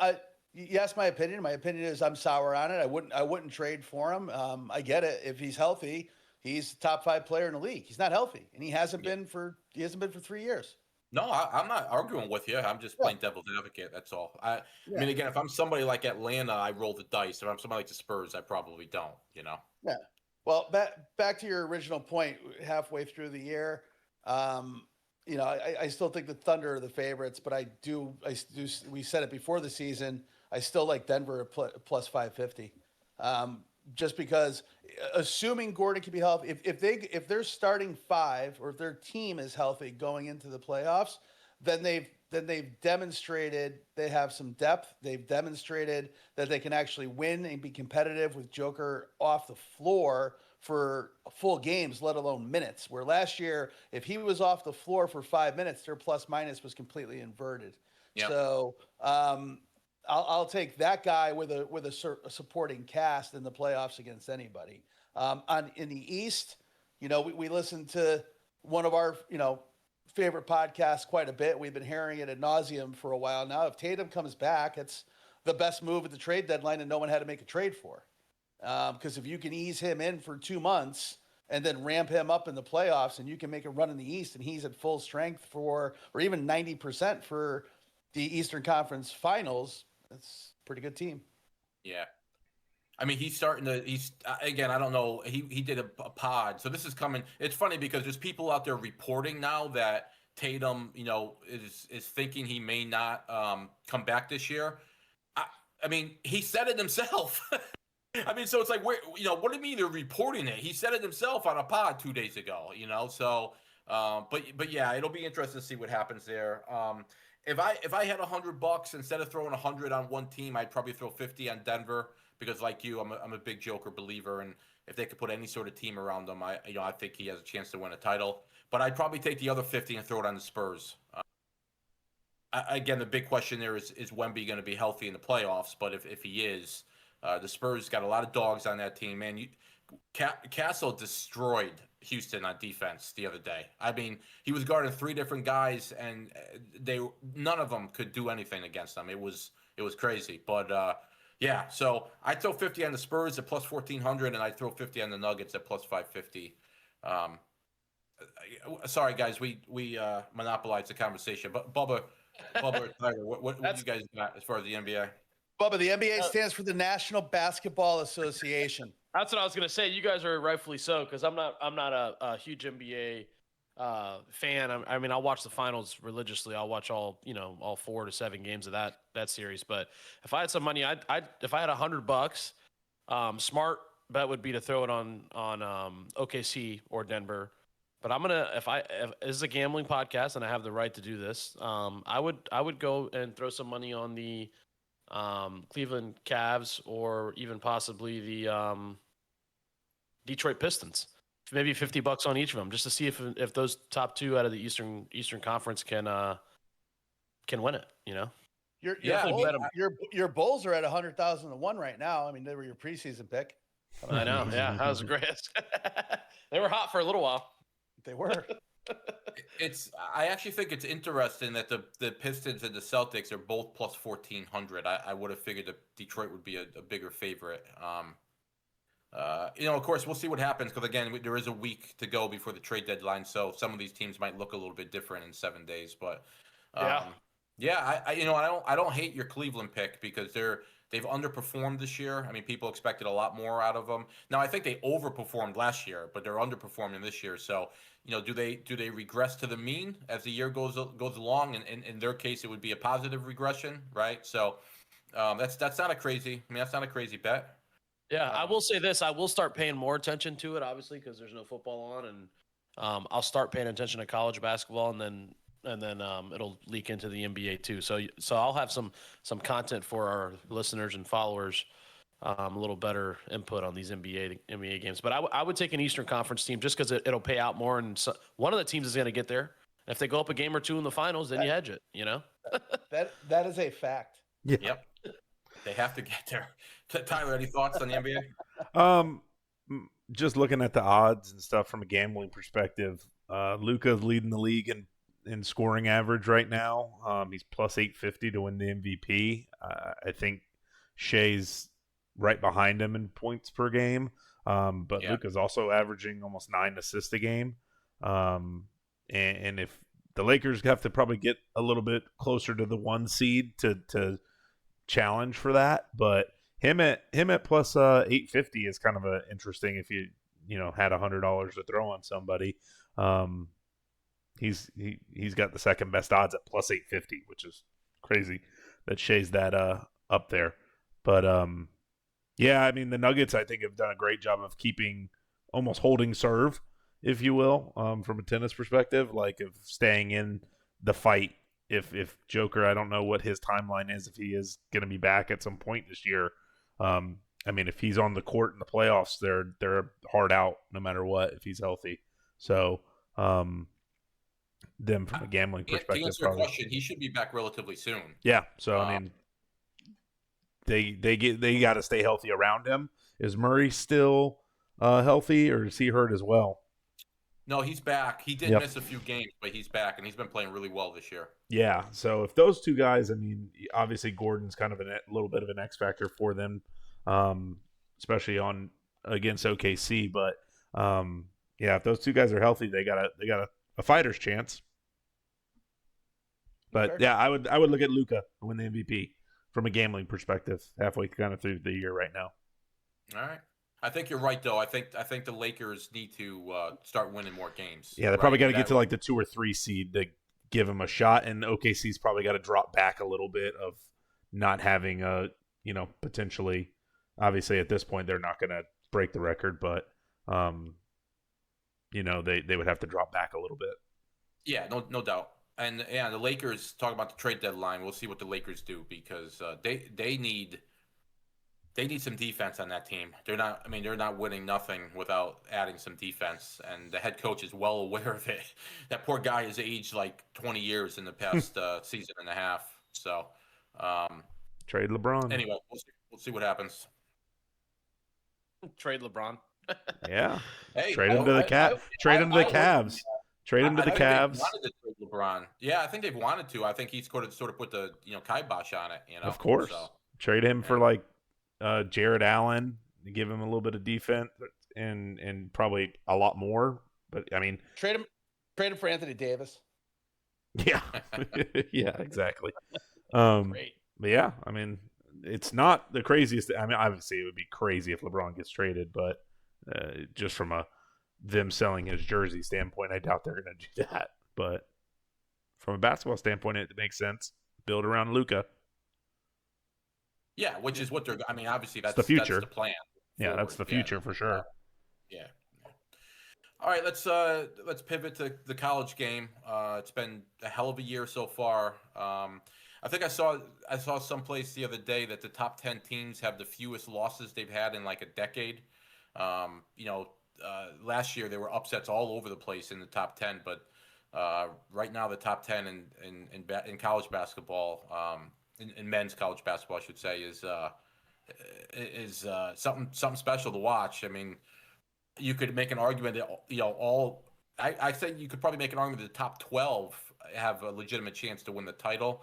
you asked my opinion. My opinion is I'm sour on it. I wouldn't trade for him. I get it. If he's healthy, he's the top 5 player in the league. He's not healthy, and he hasn't been for 3 years. No, I'm not arguing with you. I'm just playing devil's advocate. That's all. I mean, again, if I'm somebody like Atlanta, I roll the dice. If I'm somebody like the Spurs, I probably don't. Yeah. Well, back to your original point. Halfway through the year, I still think the Thunder are the favorites, but I do. We said it before the season. I still like Denver at plus 550, just because, assuming Gordon can be healthy, if they're starting 5 or if their team is healthy going into the playoffs, then they've demonstrated they have some depth. They've demonstrated that they can actually win and be competitive with Joker off the floor for full games, let alone minutes. Where last year, if he was off the floor for 5 minutes, their plus minus was completely inverted. Yep. So I'll take that guy with a supporting cast in the playoffs against anybody. In the East, we listened to one of our favorite podcasts quite a bit. We've been hearing it ad nauseum for a while now. If Tatum comes back, it's the best move at the trade deadline, and no one had to make a trade for. Because if you can ease him in for 2 months and then ramp him up in the playoffs, and you can make a run in the East, and he's at full strength or even 90% for the Eastern Conference Finals, that's a pretty good team. Yeah. I mean, he's again, I don't know. He did a pod. So this is coming. It's funny because there's people out there reporting now that Tatum, is thinking he may not come back this year. I mean, he said it himself. I mean, so it's like, what do you mean they're reporting it? He said it himself on a pod 2 days ago, so, but yeah, it'll be interesting to see what happens there. If I had $100, instead of throwing 100 on one team, I'd probably throw 50 on Denver, because like you, I'm a big Joker believer. And if they could put any sort of team around them, I think he has a chance to win a title, but I'd probably take the other 50 and throw it on the Spurs. Again, the big question there is Wemby going to be healthy in the playoffs? But if he is, the Spurs got a lot of dogs on that team, man. Castle destroyed Houston on defense the other day. I mean, he was guarding 3 different guys, and none of them could do anything against them. It was crazy. But yeah, so I'd throw 50 on the Spurs at plus 1,400, and I'd throw 50 on the Nuggets at plus 550. Sorry, guys, we monopolized the conversation. But Bubba, Tyler, what do you guys got as far as the NBA? Bubba, the NBA stands for the National Basketball Association. That's what I was going to say. You guys are rightfully so, because I'm not a huge NBA fan. I mean, I'll watch the finals religiously. I'll watch all 4 to 7 games of that series. But if I had some money, if I had $100, smart bet would be to throw it on OKC or Denver. But I'm gonna if this is a gambling podcast and I have the right to do this, I would go and throw some money on the Cleveland Cavs, or even possibly the Detroit Pistons. Maybe $50 on each of them, just to see if those top 2 out of the Eastern Conference can win it. Your Bulls are at 100,000 to 1 right now. I mean, they were your preseason pick. I know. Yeah, that was great. They were hot for a little while. They were. I actually think it's interesting that the Pistons and the Celtics are both plus 1,400. I would have figured that Detroit would be a bigger favorite. Of course, we'll see what happens, because again, there is a week to go before the trade deadline, so some of these teams might look a little bit different in 7 days. But I don't hate your Cleveland pick, because they've underperformed this year. I mean, people expected a lot more out of them. Now, I think they overperformed last year, but they're underperforming this year. So, do they regress to the mean as the year goes along? And in their case, it would be a positive regression, right? So that's not a crazy bet. Yeah, I will say this. I will start paying more attention to it, obviously, because there's no football on, and I'll start paying attention to college basketball, and then it'll leak into the NBA too. So I'll have some content for our listeners and followers, a little better input on these NBA games. But I would take an Eastern Conference team, just because it'll pay out more, and one of the teams is going to get there. If they go up a game or 2 in the finals, then you hedge it. That is a fact. Yeah. Yep. They have to get there. Tyler, any thoughts on the NBA? Just looking at the odds and stuff from a gambling perspective, Luka's leading the league in scoring average right now. He's plus 850 to win the MVP. I think Shea's right behind him in points per game. But Yeah. Luka's also averaging almost 9 assists a game. And if the Lakers have to probably get a little bit closer to the 1 seed to challenge for that, but him at plus 850 is kind of interesting if you had $100 to throw on somebody. He's got the second best odds at plus 850, which is crazy that Shea's that up there. But yeah, I mean the Nuggets I think have done a great job of almost holding serve, if you will, from a tennis perspective, like of staying in the fight. If Joker, I don't know what his timeline is, if he is going to be back at some point this year. I mean, if he's on the court in the playoffs, they're hard out no matter what if he's healthy. So, them from a gambling perspective, to answer your question, he should be back relatively soon. Yeah. So I mean, they got to stay healthy around him. Is Murray still healthy, or is he hurt as well? No, he's back. He did miss a few games, but he's back, and he's been playing really well this year. Yeah, so if those two guys, I mean, obviously Gordon's kind of a little bit of an X factor for them, especially against OKC. But yeah, if those two guys are healthy, they got a fighter's chance. But Fair. yeah, I would look at Luka to win the MVP from a gambling perspective, halfway kind of through the year right now. All right. I think you're right, though. I think the Lakers need to start winning more games. Yeah, they probably got to get to like the 2 or 3 seed to give them a shot, and OKC's probably got to drop back a little bit of not having potentially. Obviously, at this point, they're not going to break the record, but they would have to drop back a little bit. Yeah, no doubt. And yeah, the Lakers talk about the trade deadline. We'll see what the Lakers do because they need some defense on that team. They're not winning nothing without adding some defense, and the head coach is well aware of it. That poor guy has aged like 20 years in the past season and a half. So, trade LeBron. Anyway, we'll see what happens. Trade LeBron. Yeah. Hey, trade him to the Cavs. Trade him to the Cavs. Trade him to the Cavs. Wanted to trade LeBron. Yeah, I think they've wanted to. I think he's sort of put the kibosh on it. Of course. So, trade him for like Jared Allen to give him a little bit of defense and probably a lot more. But I mean, trade him for Anthony Davis. Yeah, yeah, exactly. Great. But yeah, I mean, it's not the craziest. I mean, obviously, it would be crazy if LeBron gets traded, but just from them selling his jersey standpoint, I doubt they're going to do that. But from a basketball standpoint, it makes sense. Build around Luka. Yeah, which is what they're. I mean, obviously, that's the future. That's the plan. Yeah, that's the future for sure. Yeah. All right, let's pivot to the college game. It's been a hell of a year so far. I think I saw someplace the other day that the top 10 teams have the fewest losses they've had in like a decade. Last year there were upsets all over the place in the top 10, but right now the top 10 in college basketball, in men's college basketball, I should say, is something special to watch. I mean, you could make an argument that I think you could probably make an argument that the top 12 have a legitimate chance to win the title.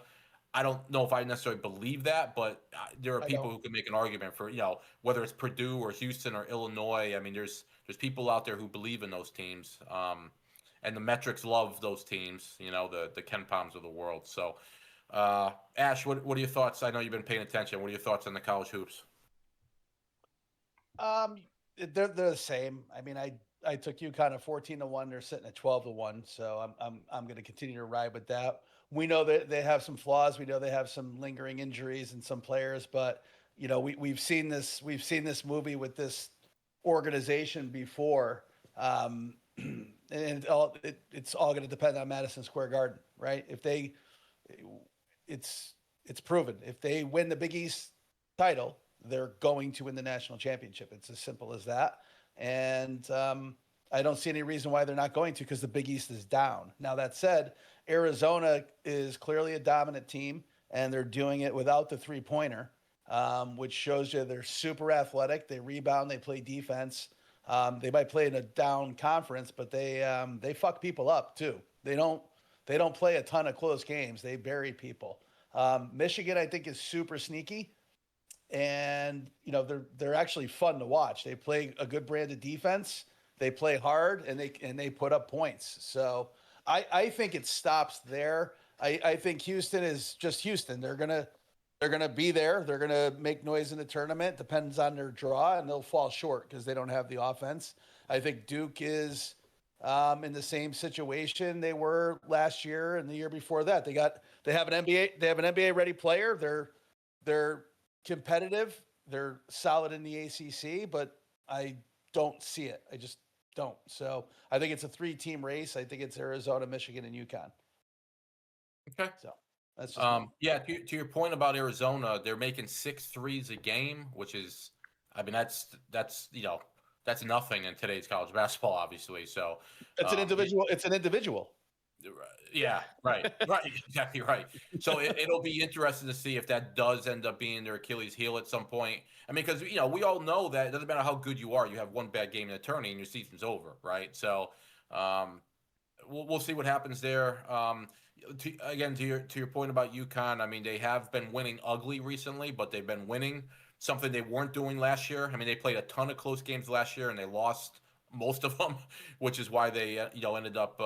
I don't know if I necessarily believe that, but there are people who can make an argument for, whether it's Purdue or Houston or Illinois. I mean, there's people out there who believe in those teams. And the metrics love those teams, the Ken Palms of the world. So, Ash, what are your thoughts? I know you've been paying attention. What are your thoughts on the college hoops? They're the same. I mean, I took UConn at 14-1. They're sitting at 12-1. So I'm going to continue to ride with that. We know that they have some flaws. We know they have some lingering injuries in some players, but we've seen this movie with this organization before. And it's all going to depend on Madison Square Garden, right? It's proven. If they win the Big East title, they're going to win the national championship. It's as simple as that. And I don't see any reason why they're not going to, because the Big East is down. Now, that said, Arizona is clearly a dominant team, and they're doing it without the three-pointer, which shows you they're super athletic. They rebound. They play defense. They might play in a down conference, but they fuck people up too. They don't They don't play a ton of close games. They bury people. Michigan, I think, is super sneaky, and they're actually fun to watch. They play a good brand of defense. They play hard, and they put up points. So I think it stops there. I think Houston is just Houston. They're gonna be there. They're gonna make noise in the tournament. Depends on their draw, and they'll fall short because they don't have the offense. I think Duke is in the same situation they were last year and the year before that. They have an NBA ready player. They're competitive. They're solid in the ACC, but I don't see it. I just don't. So I think it's a 3-team race. I think it's Arizona, Michigan, and UConn. Okay. So that's just yeah. To your point about Arizona, they're making 6 threes a game, which is, I mean, that's that's nothing in today's college basketball, obviously. So it's an individual. It's an individual. Yeah, right, exactly right. So it'll be interesting to see if that does end up being their Achilles heel at some point. I mean, because we all know that it doesn't matter how good you are, you have one bad game in a tourney and your season's over, right? So we'll see what happens there. Again, to your point about UConn, I mean, they have been winning ugly recently, but they've been winning, something they weren't doing last year. I mean, they played a ton of close games last year and they lost most of them, which is why they ended up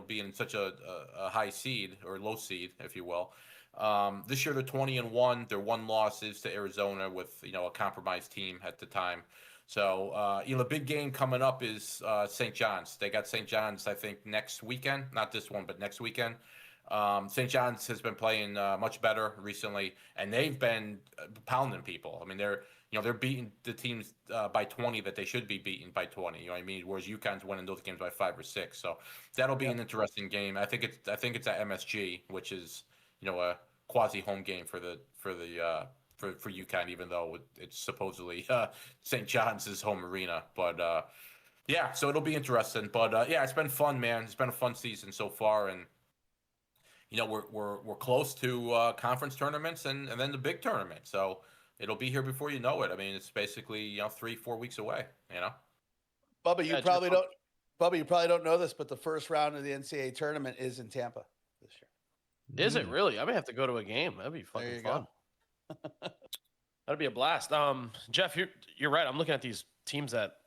being such a high seed or low seed, if you will. This year they're 20-1. Their one loss is to Arizona with a compromised team at the time. So the big game coming up is St. John's. They got St. John's, I think, next weekend. Not this one, but next weekend. St. John's has been playing much better recently, and they've been pounding people. I mean, they're beating the teams by 20 that they should be beaten by 20. You know what I mean? Whereas UConn's winning those games by 5 or 6. So that'll be an interesting game. I think it's at MSG, which is a quasi home game for UConn, even though it's supposedly St. John's home arena. But yeah, so it'll be interesting. But yeah, it's been fun, man. It's been a fun season so far, and we're close to conference tournaments and then the big tournament. So it'll be here before you know it. I mean, it's basically 3-4 weeks away. Bubba, you probably don't know this, but the first round of the NCAA tournament is in Tampa this year. Is it really? I may have to go to a game. That'd be fucking fun. That'd be a blast. Jeff, you're right. I'm looking at these teams that,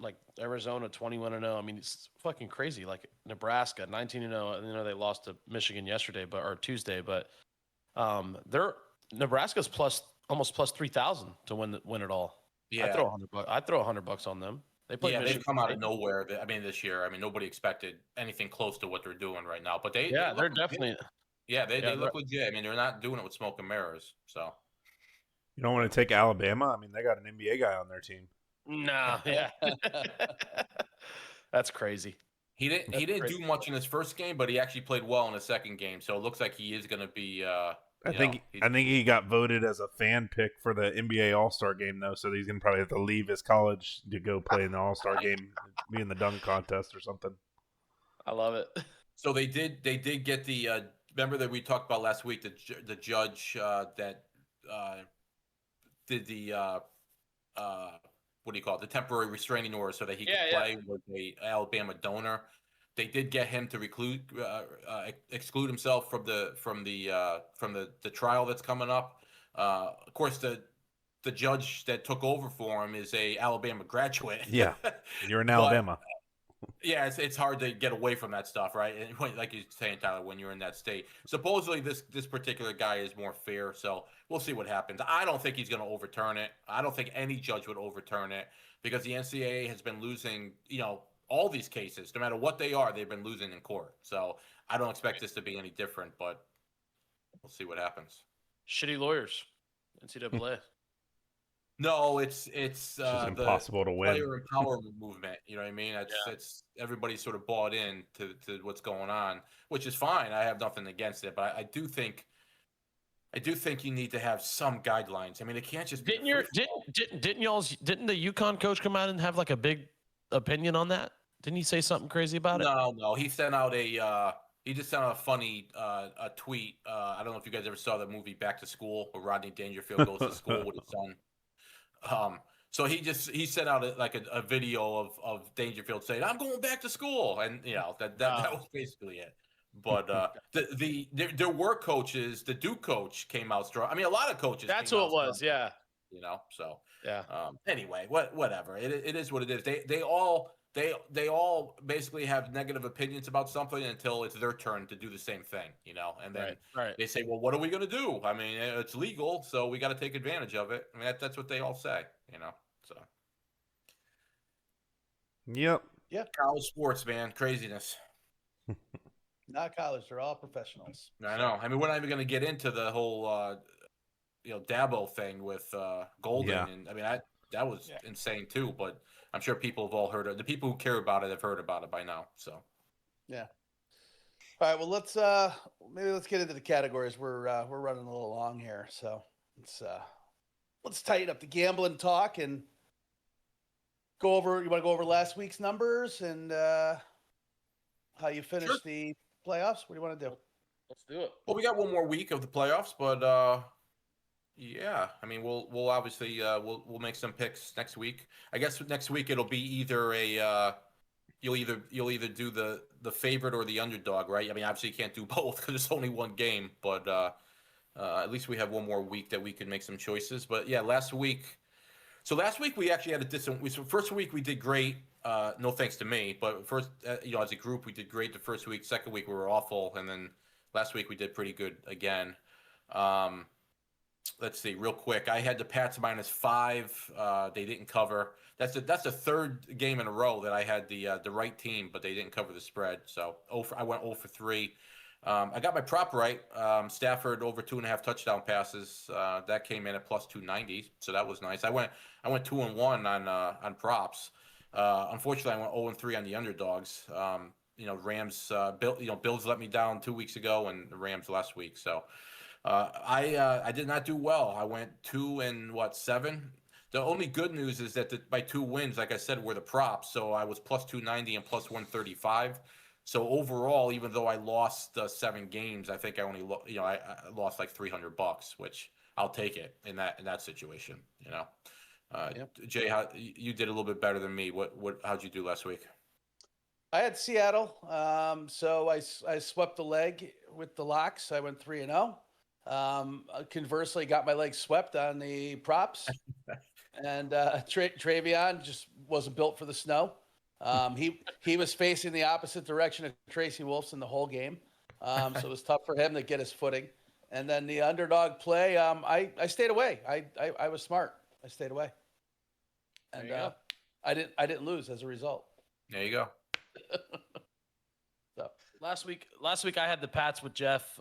like Arizona 21-0. I mean, it's fucking crazy. Like Nebraska 19-0. They lost to Michigan yesterday, or Tuesday. But Nebraska's almost plus 3,000 to win it all. Yeah, I'd throw $100 on them. They play. Yeah, they've come out of nowhere. I mean, this year. I mean, nobody expected anything close to what they're doing right now. But they're definitely. Yeah, they look legit. I mean, they're not doing it with smoke and mirrors. So you don't want to take Alabama? I mean, they got an NBA guy on their team. Nah, yeah. That's crazy. He didn't do much in his first game, but he actually played well in the second game. So it looks like he is going to be. I think he got voted as a fan pick for the NBA All-Star game, though. So he's going to probably have to leave his college to go play in the All-Star game, be in the dunk contest or something. I love it. So they did get the. Remember that we talked about last week, the judge that did the what do you call it? The temporary restraining order so that he could play with a Alabama donor. They did get him to exclude himself from the trial that's coming up. Of course, the judge that took over for him is a Alabama graduate. Yeah, you're in Alabama. Yeah, it's hard to get away from that stuff, right? And like you're saying, Tyler, when you're in that state. Supposedly, this particular guy is more fair, so we'll see what happens. I don't think he's going to overturn it. I don't think any judge would overturn it because the NCAA has been losing, all these cases, no matter what they are, they've been losing in court. So I don't expect this to be any different, but we'll see what happens. Shitty lawyers, NCAA. No, it's impossible to win. Player empowerment movement. You know what I mean? It's everybody's sort of bought in to what's going on, which is fine. I have nothing against it, but I do think you need to have some guidelines. I mean, it can't just be didn't the UConn coach come out and have like a big opinion on that? Didn't he say something crazy about it? No. He sent out he just sent out a funny a tweet. I don't know if you guys ever saw the movie Back to School, where Rodney Dangerfield goes to school with his son. So he sent out a video of Dangerfield saying, "I'm going back to school," and that was basically it. But there were coaches. The Duke coach came out strong. I mean, a lot of coaches. That's came who out it was. strong, Yeah. you know. So Yeah. anyway, whatever. It is what it is. They all basically have negative opinions about something until it's their turn to do the same thing, you know. And then Right. they say, well, what are we going to do? I mean, it's legal, so we got to take advantage of it. I mean, that's what they all say, you know. So Yep. Yeah. college sports, man, craziness. Not college; they're all professionals. I know. I mean, we're not even going to get into the whole, Dabo thing with Golden, Yeah. and I mean that was insane too. But I'm sure people have all heard it. The people who care about it have heard about it by now. So yeah. All right. Well, let's get into the categories. We're running a little long here, so let's tighten up the gambling talk and go over. You want to go over last week's numbers and how you finished the playoffs? What do you want to do? Let's do it. Well, we got one more week of the playoffs, but yeah, I mean, we'll obviously we'll make some picks next week. I guess next week it'll be either you'll either do the favorite or the underdog, right? I mean, obviously you can't do both because it's only one game, but at least we have one more week that we can make some choices. But yeah, last week we actually had a decent. First week we did great. No thanks to me, but first, as a group we did great the first week. Second week we were awful, and then last week we did pretty good again. Let's see, real quick. I had the Pats -5. They didn't cover. That's the third game in a row that I had the right team, but they didn't cover the spread. So I went 0 for 3. I got my prop right. Stafford over 2.5 touchdown passes. That came in at +290, so that was nice. I went 2-1 on props. Unfortunately, I went 0-3 on the underdogs. Rams. Bills let me down 2 weeks ago, and the Rams last week. So I did not do well. I went 2-7. The only good news is that my 2 wins, like I said, were the props. So I was +290 and +135. So overall, even though I lost 7 games, I think I only I lost like $300, which I'll take it in that situation. You know, Jay, how you did a little bit better than me. How'd you do last week? I had Seattle, so I swept the leg with the locks. I went 3-0. Conversely, got my leg swept on the props, and Travion just wasn't built for the snow. He was facing the opposite direction of Tracy Wolfson the whole game, so it was tough for him to get his footing. And then the underdog play, I stayed away. I was smart. I stayed away, and I didn't lose as a result. There you go. So last week I had the Pats with Jeff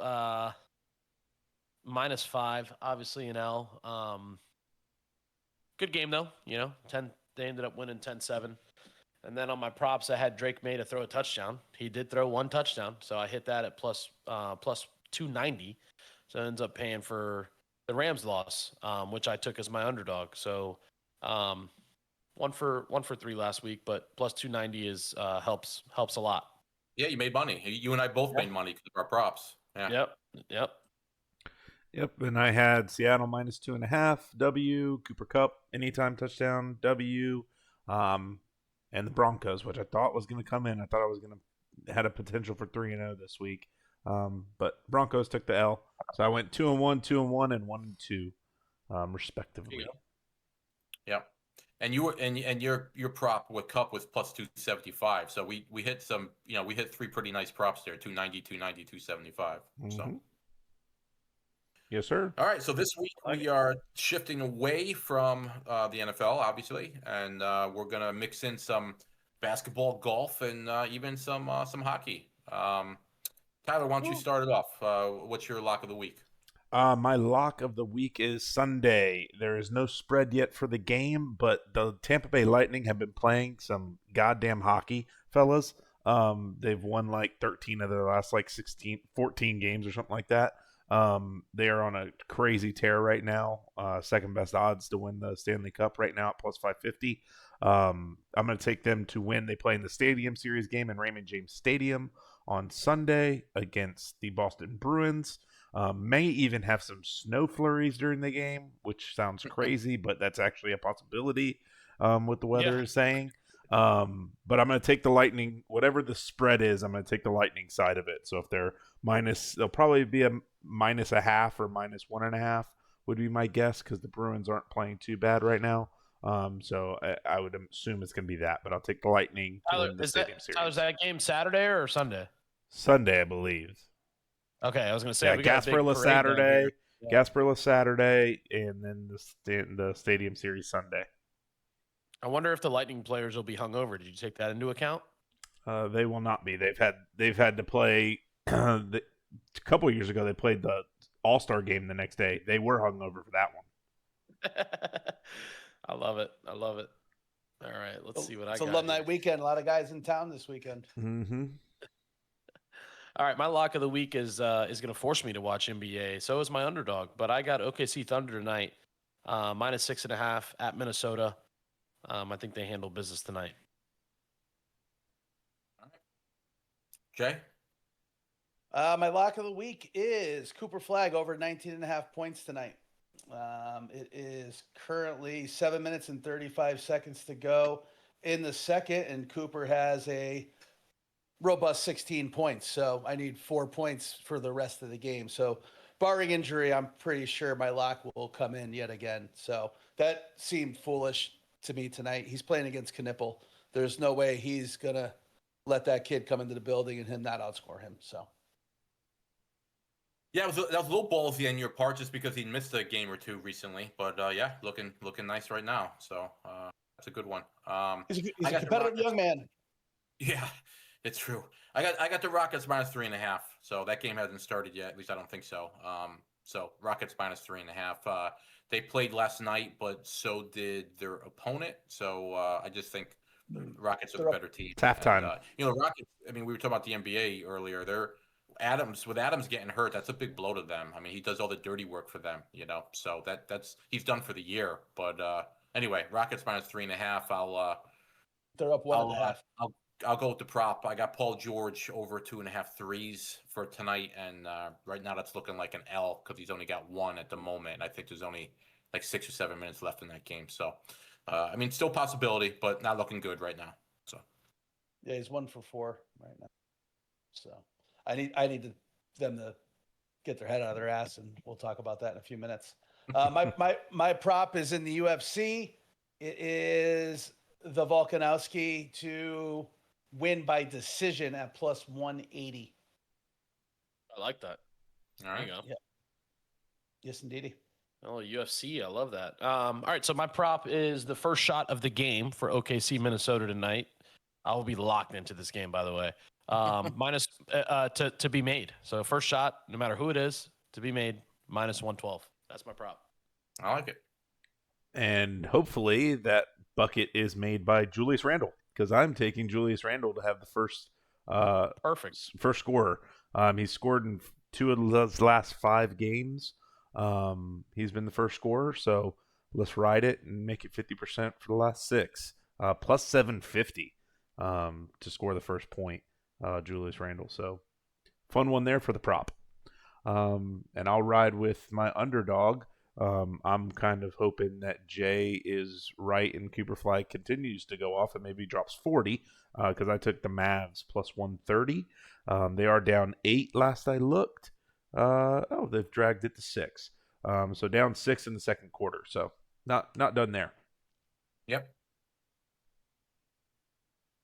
-5, obviously an L. Good game though, 10. They ended up winning 10-7. And then on my props, I had Drake May to throw a touchdown. He did throw 1 touchdown, so I hit that at plus 290. So it ends up paying for the Rams loss, which I took as my underdog. So 1 for 3 last week, but plus 290 is helps a lot. Yeah, you made money. You and I both made money because of our props. Yeah. Yep, and I had Seattle -2.5 W, Cooper Kupp anytime touchdown W, and the Broncos, which I thought was going to come in. I thought I was going to had a potential for 3-0 this week, but Broncos took the L, so I went 2-1, 2-1, and 1-2, respectively. Yeah, and you were and your prop with Kupp was +275. So we hit some, we hit 3 pretty nice props there: 290, 290, 275. Mm-hmm. So. Yes, sir. All right, so this week we are shifting away from the NFL, obviously, and we're gonna mix in some basketball, golf, and even some hockey. Tyler, why don't you start it off? What's your lock of the week? My lock of the week is Sunday. There is no spread yet for the game, but the Tampa Bay Lightning have been playing some goddamn hockey, fellas. They've won like 13 of their last 14 games or something like that. They are on a crazy tear right now. Second best odds to win the Stanley Cup right now at +550. I'm going to take them to win. They play in the Stadium Series game in Raymond James Stadium on Sunday against the Boston Bruins. May even have some snow flurries during the game, which sounds crazy, but that's actually a possibility with the weather is saying. But I'm going to take the Lightning. Whatever the spread is, I'm going to take the Lightning side of it. So if they're minus, they'll probably be a minus a half or minus 1.5 would be my guess because the Bruins aren't playing too bad right now. So I would assume it's going to be that, but I'll take the Lightning to win the Stadium Series. Tyler, is that game Saturday or Sunday? Sunday, I believe. Okay, I was going to say Yeah, we got a big Gasparilla parade Saturday, yeah. Gasparilla Saturday, and then the Stadium Series Sunday. I wonder if the Lightning players will be hungover. Did you take that into account? They will not be. They've had to play. A couple of years ago, they played the All-Star game the next day. They were hungover for that one. I love it. I love it. All right, let's see what I got. It's alumni here. weekend. A lot of guys in town this weekend. Mm-hmm. All right, my lock of the week is going to force me to watch NBA. So is my underdog, but I got OKC Thunder tonight, minus 6.5 at Minnesota. I think they handle business tonight. Jay? My lock of the week is Cooper Flag over 19.5 points tonight. It is currently 7 minutes and 35 seconds to go in the second, and Cooper has a robust 16 points. So I need 4 points for the rest of the game. So barring injury, I'm pretty sure my lock will come in yet again. So that seemed foolish to me tonight. He's playing against Knipple. There's no way he's going to let that kid come into the building and him not outscore him. So. Yeah, that was a little ballsy on your part just because he missed a game or two recently. But yeah, looking nice right now. So that's a good one. He's a competitive young man. Yeah, it's true. I got the Rockets minus 3.5. So that game hasn't started yet. At least I don't think so. So Rockets minus 3.5. They played last night, but so did their opponent. So I just think the Rockets are the better team. It's halftime. Rockets. I mean, we were talking about the NBA earlier. With Adams getting hurt, that's a big blow to them. I mean, he does all the dirty work for them, So that's he's done for the year. But anyway, Rockets minus 3.5. They're up 1.5. I'll go with the prop. I got Paul George over 2.5 threes for tonight, and right now that's looking like an L because he's only got one at the moment. I think there's only like 6 or 7 minutes left in that game. So, I mean, still possibility, but not looking good right now. So, yeah, he's 1 for 4 right now. So, I need them to get their head out of their ass, and we'll talk about that in a few minutes. My prop is in the UFC. It is the Volkanovski to win by decision at plus 180. I like that. all right. There you go. Yeah. Yes, indeedy. Oh, UFC. I love that. All right. So my prop is the first shot of the game for OKC Minnesota tonight. I will be locked into this game, by the way. Minus to be made. So first shot, no matter who it is, to be made, minus 112. That's my prop. I like it. And hopefully that bucket is made by Julius Randle because I'm taking Julius Randle to have the first first scorer. He's scored in 2 of his last 5 games. He's been the first scorer, so let's ride it and make it 50% for the last 6. Plus 750 to score the first point, Julius Randle. So fun one there for the prop. And I'll ride with my underdog. I'm kind of hoping that Jay is right and Cooper Flag continues to go off and maybe drops 40 because I took the Mavs plus 130. They are down 8 last I looked. They've dragged it to 6. So down 6 in the second quarter. So not done there. Yep.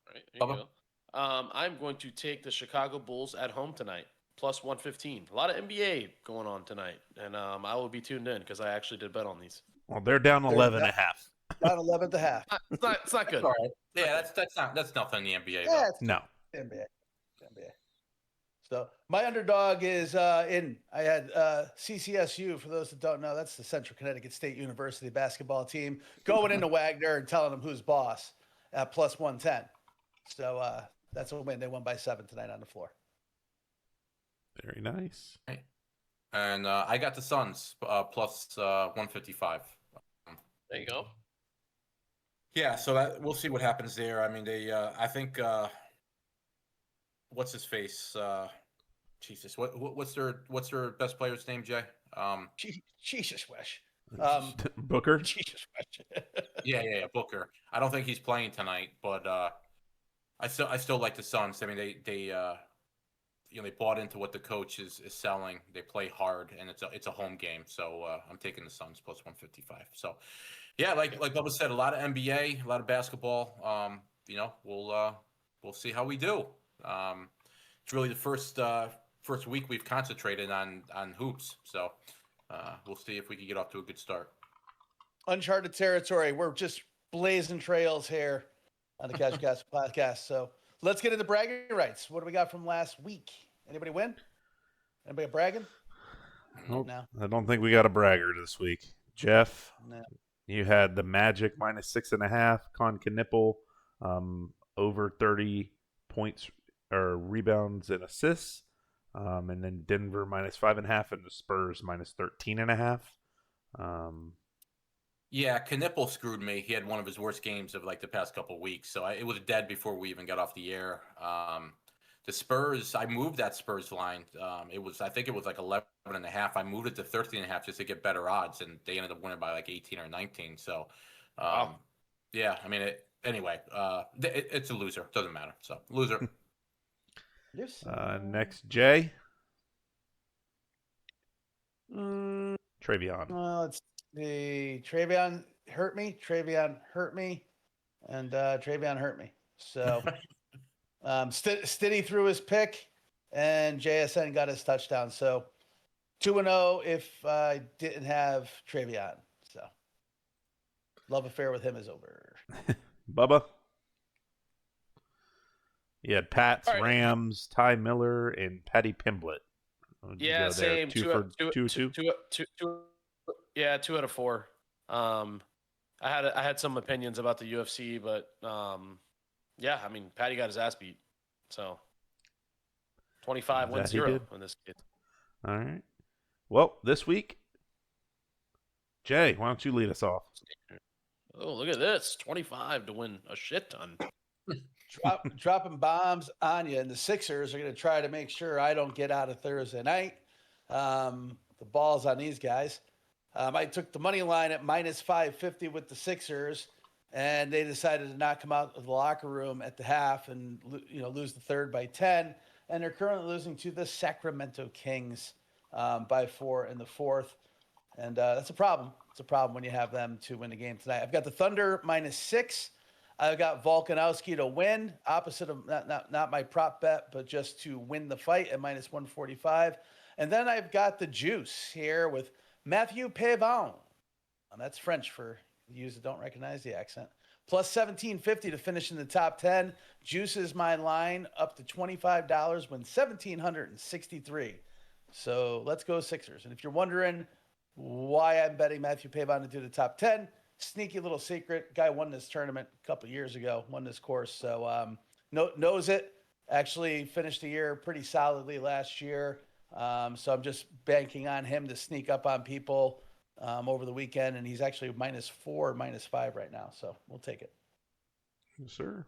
All right, there you go. I'm going to take the Chicago Bulls at home tonight. Plus 115. A lot of NBA going on tonight, and I will be tuned in because I actually did bet on these. Well, they're down 11.5. Down 11.5. It's not good. All right. Yeah, that's nothing in the NBA. Yeah, Though. it's No. NBA. So my underdog is I had CCSU. For those that don't know, that's the Central Connecticut State University basketball team going into Wagner and telling them who's boss at plus 110. So that's a win. They won by 7 tonight on the floor. Very nice. And I got the Suns plus 155. There you go. Yeah, so we'll see what happens there. I mean, I think what's his face? Jesus, what's their best player's name, Jay? Jesus, Wesh. Booker. Jesus Christ. Yeah, Booker. I don't think he's playing tonight, but I still like the Suns. I mean, they they bought into what the coach is selling. They play hard, and it's a home game. So I'm taking the Suns plus 155. So yeah, like Bubba said, a lot of NBA, a lot of basketball. We'll see how we do. It's really the first week we've concentrated on hoops. So we'll see if we can get off to a good start. Uncharted territory. We're just blazing trails here on the Cash Cast podcast. So let's get into bragging rights. What do we got from last week? Anybody win? Anybody bragging? Nope. No. I don't think we got a bragger this week. Jeff, No. you had the Magic minus 6.5, Con Knipple over 30 points or rebounds and assists, and then Denver minus 5.5 and the Spurs minus 13.5. Yeah, Knipple screwed me. He had one of his worst games of like the past couple of weeks, so it was dead before we even got off the air. The Spurs, I moved that Spurs line. I think it was like 11.5. I moved it to 13.5 just to get better odds, and they ended up winning by like 18 or 19. So, Wow. yeah, I mean, anyway, it's a loser. Doesn't matter. So, loser. Yes. Next, Jay. Travion. Well, let's see. Travion hurt me. And Travion hurt me. So Stiddy threw his pick, and JSN got his touchdown. So 2-0 if I didn't have Travion. So love affair with him is over. Bubba. You had Pats, All right. Rams, Ty Miller, and Patty Pimblett. Yeah, same. Two. Yeah, 2 out of 4. I had some opinions about the UFC, but yeah, I mean, Patty got his ass beat. So 25-0 in this case. All right. Well, this week, Jay, why don't you lead us off? Oh, look at this. 25 to win a shit ton. Dropping bombs on you, and the Sixers are going to try to make sure I don't get out of Thursday night. The ball's on these guys. I took the money line at minus 550 with the Sixers, and they decided to not come out of the locker room at the half and lose the third by 10. And they're currently losing to the Sacramento Kings by 4 in the fourth. And that's a problem. It's a problem when you have them to win the game tonight. I've got the Thunder minus 6. I've got Volkanovski to win, opposite of not my prop bet, but just to win the fight at minus 145. And then I've got the juice here with Mathieu Pavon. That's French for you that don't recognize the accent. Plus 1750 to finish in the top 10. Juice is my line up to $25 when 1,763. So let's go Sixers. And if you're wondering why I'm betting Mathieu Pavon to do the top 10, sneaky little secret. Guy won this tournament a couple years ago, won this course. So knows it. Actually finished the year pretty solidly last year. So I'm just banking on him to sneak up on people over the weekend. And he's actually minus 4, minus 5 right now. So we'll take it. Yes, sir.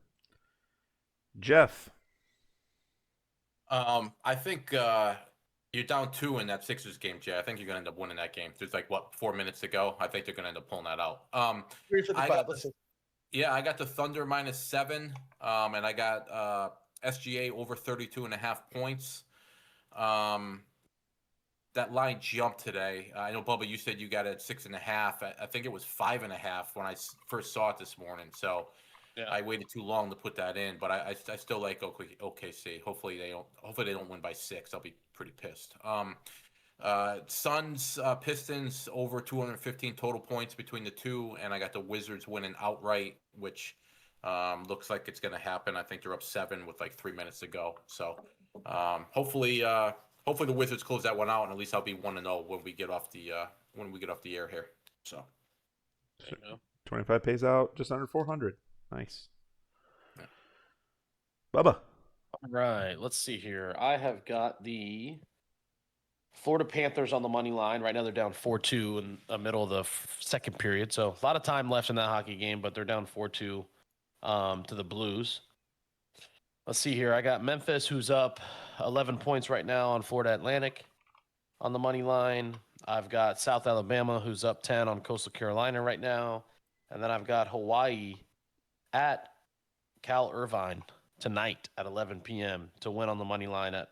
Jeff. I think you're down 2 in that Sixers game, Jay. I think you're going to end up winning that game. There's 4 minutes to go. I think they're going to end up pulling that out. 355. I got the Thunder minus 7, and I got SGA over 32.5 points. That line jumped today. I know, Bubba, you said you got it at 6.5. I think it was 5.5 when I first saw it this morning. So yeah. I waited too long to put that in, but I still like OKC. Hopefully they don't win by 6. I'll be pretty pissed. Suns, Pistons over 215 total points between the two, and I got the Wizards winning outright, which looks like it's going to happen. I think they're up 7 with 3 minutes to go. So hopefully the Wizards close that one out, and at least I'll be 1-0 when we get off the air here. So 25 pays out just under 400. Nice. Yeah. Bubba. All right, let's see here. I have got the Florida Panthers on the money line. Right now they're down 4-2 in the middle of the second period. So a lot of time left in that hockey game, but they're down 4-2 to the Blues. Let's see here. I got Memphis, who's up 11 points right now on Florida Atlantic on the money line. I've got South Alabama, who's up 10 on Coastal Carolina right now. And then I've got Hawaii at Cal Irvine tonight at 11 p.m. to win on the money line at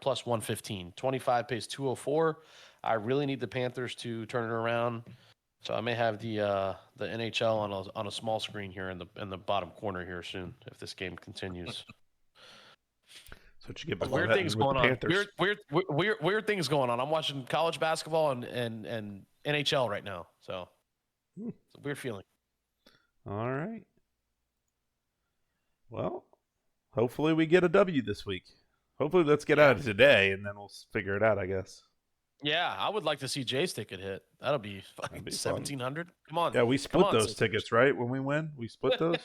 plus 115. 25 pays 204. I really need the Panthers to turn it around. So I may have the NHL on a small screen here in the bottom corner here soon if this game continues. So what you get Weird things going on. Weird things going on. I'm watching college basketball and NHL right now. So it's a weird feeling. All right. Well, hopefully we get a W this week. Hopefully let's get out of today, and then we'll figure it out, I guess. Yeah, I would like to see Jay's ticket hit. That'll be fucking 1,700. Come on. Yeah, we split those tickets, right? When we win, we split those.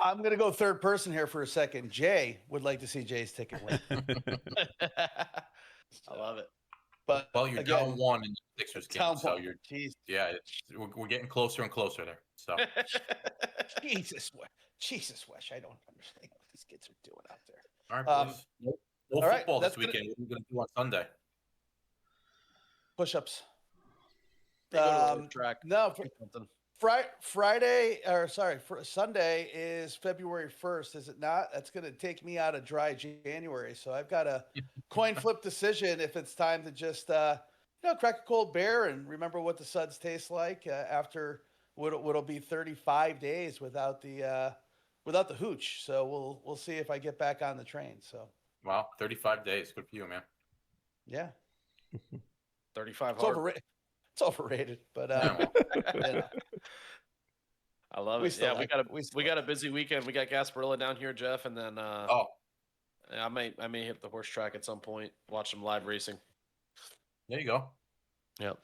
I'm going to go third person here for a second. Jay would like to see Jay's ticket win. I love it. But you're down 1 in the Sixers game, so you're Jeez. Yeah, we're getting closer and closer there. So Jesus, Wesh, I don't understand what these kids are doing out there. all right, boys. No all right, football this weekend. What are we going to do on Sunday? Push-ups. Track. No, Sunday is February 1st, is it not? That's going to take me out of dry January. So I've got a coin flip decision if it's time to just, crack a cold beer and remember what the suds taste like after what'll be 35 days without the hooch. So we'll see if I get back on the train. So wow, 35 days. Good for you, man. Yeah. 35 it's hard. It's overrated, but I love it. Yeah, we got a busy weekend. We got Gasparilla down here, Jeff, and then I may hit the horse track at some point. Watch some live racing. There you go. Yep.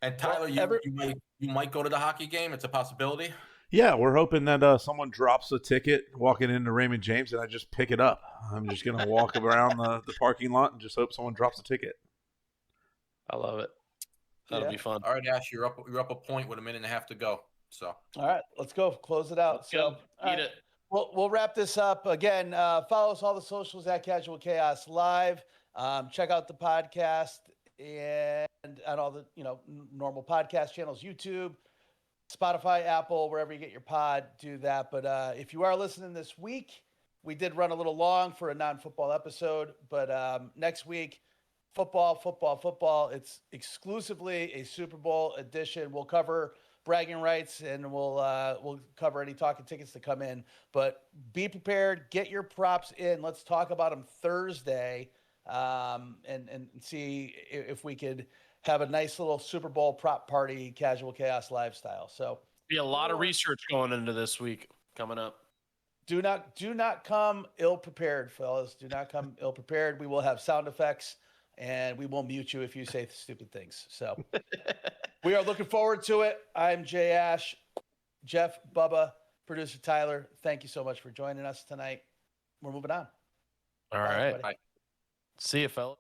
And Tyler, you might go to the hockey game. It's a possibility. Yeah, we're hoping that someone drops a ticket walking into Raymond James, and I just pick it up. I'm just gonna walk around the parking lot and just hope someone drops a ticket. I love it. That'll be fun. All right, Ash, you're up a point with a minute and a half to go. So all right, let's go. Close it out. Let's go. Eat it. We'll wrap this up again. Follow us all the socials at Casual Chaos Live. Check out the podcast and on all the normal podcast channels, YouTube, Spotify, Apple, wherever you get your pod. Do that. But if you are listening this week, we did run a little long for a non-football episode. But next week, football. It's exclusively a Super Bowl edition. We'll cover bragging rights and we'll cover any talking tickets that come in. But be prepared. Get your props in. Let's talk about them Thursday and see if we could have a nice little Super Bowl prop party, Casual Chaos lifestyle. So be a lot of research going into this week coming up. Do not come ill prepared, fellas. Do not come ill prepared. We will have sound effects. And we will mute you if you say stupid things. So we are looking forward to it. I'm Jay Ash, Jeff, Bubba, producer Tyler. Thank you so much for joining us tonight. We're moving on. All right. See you, fellas.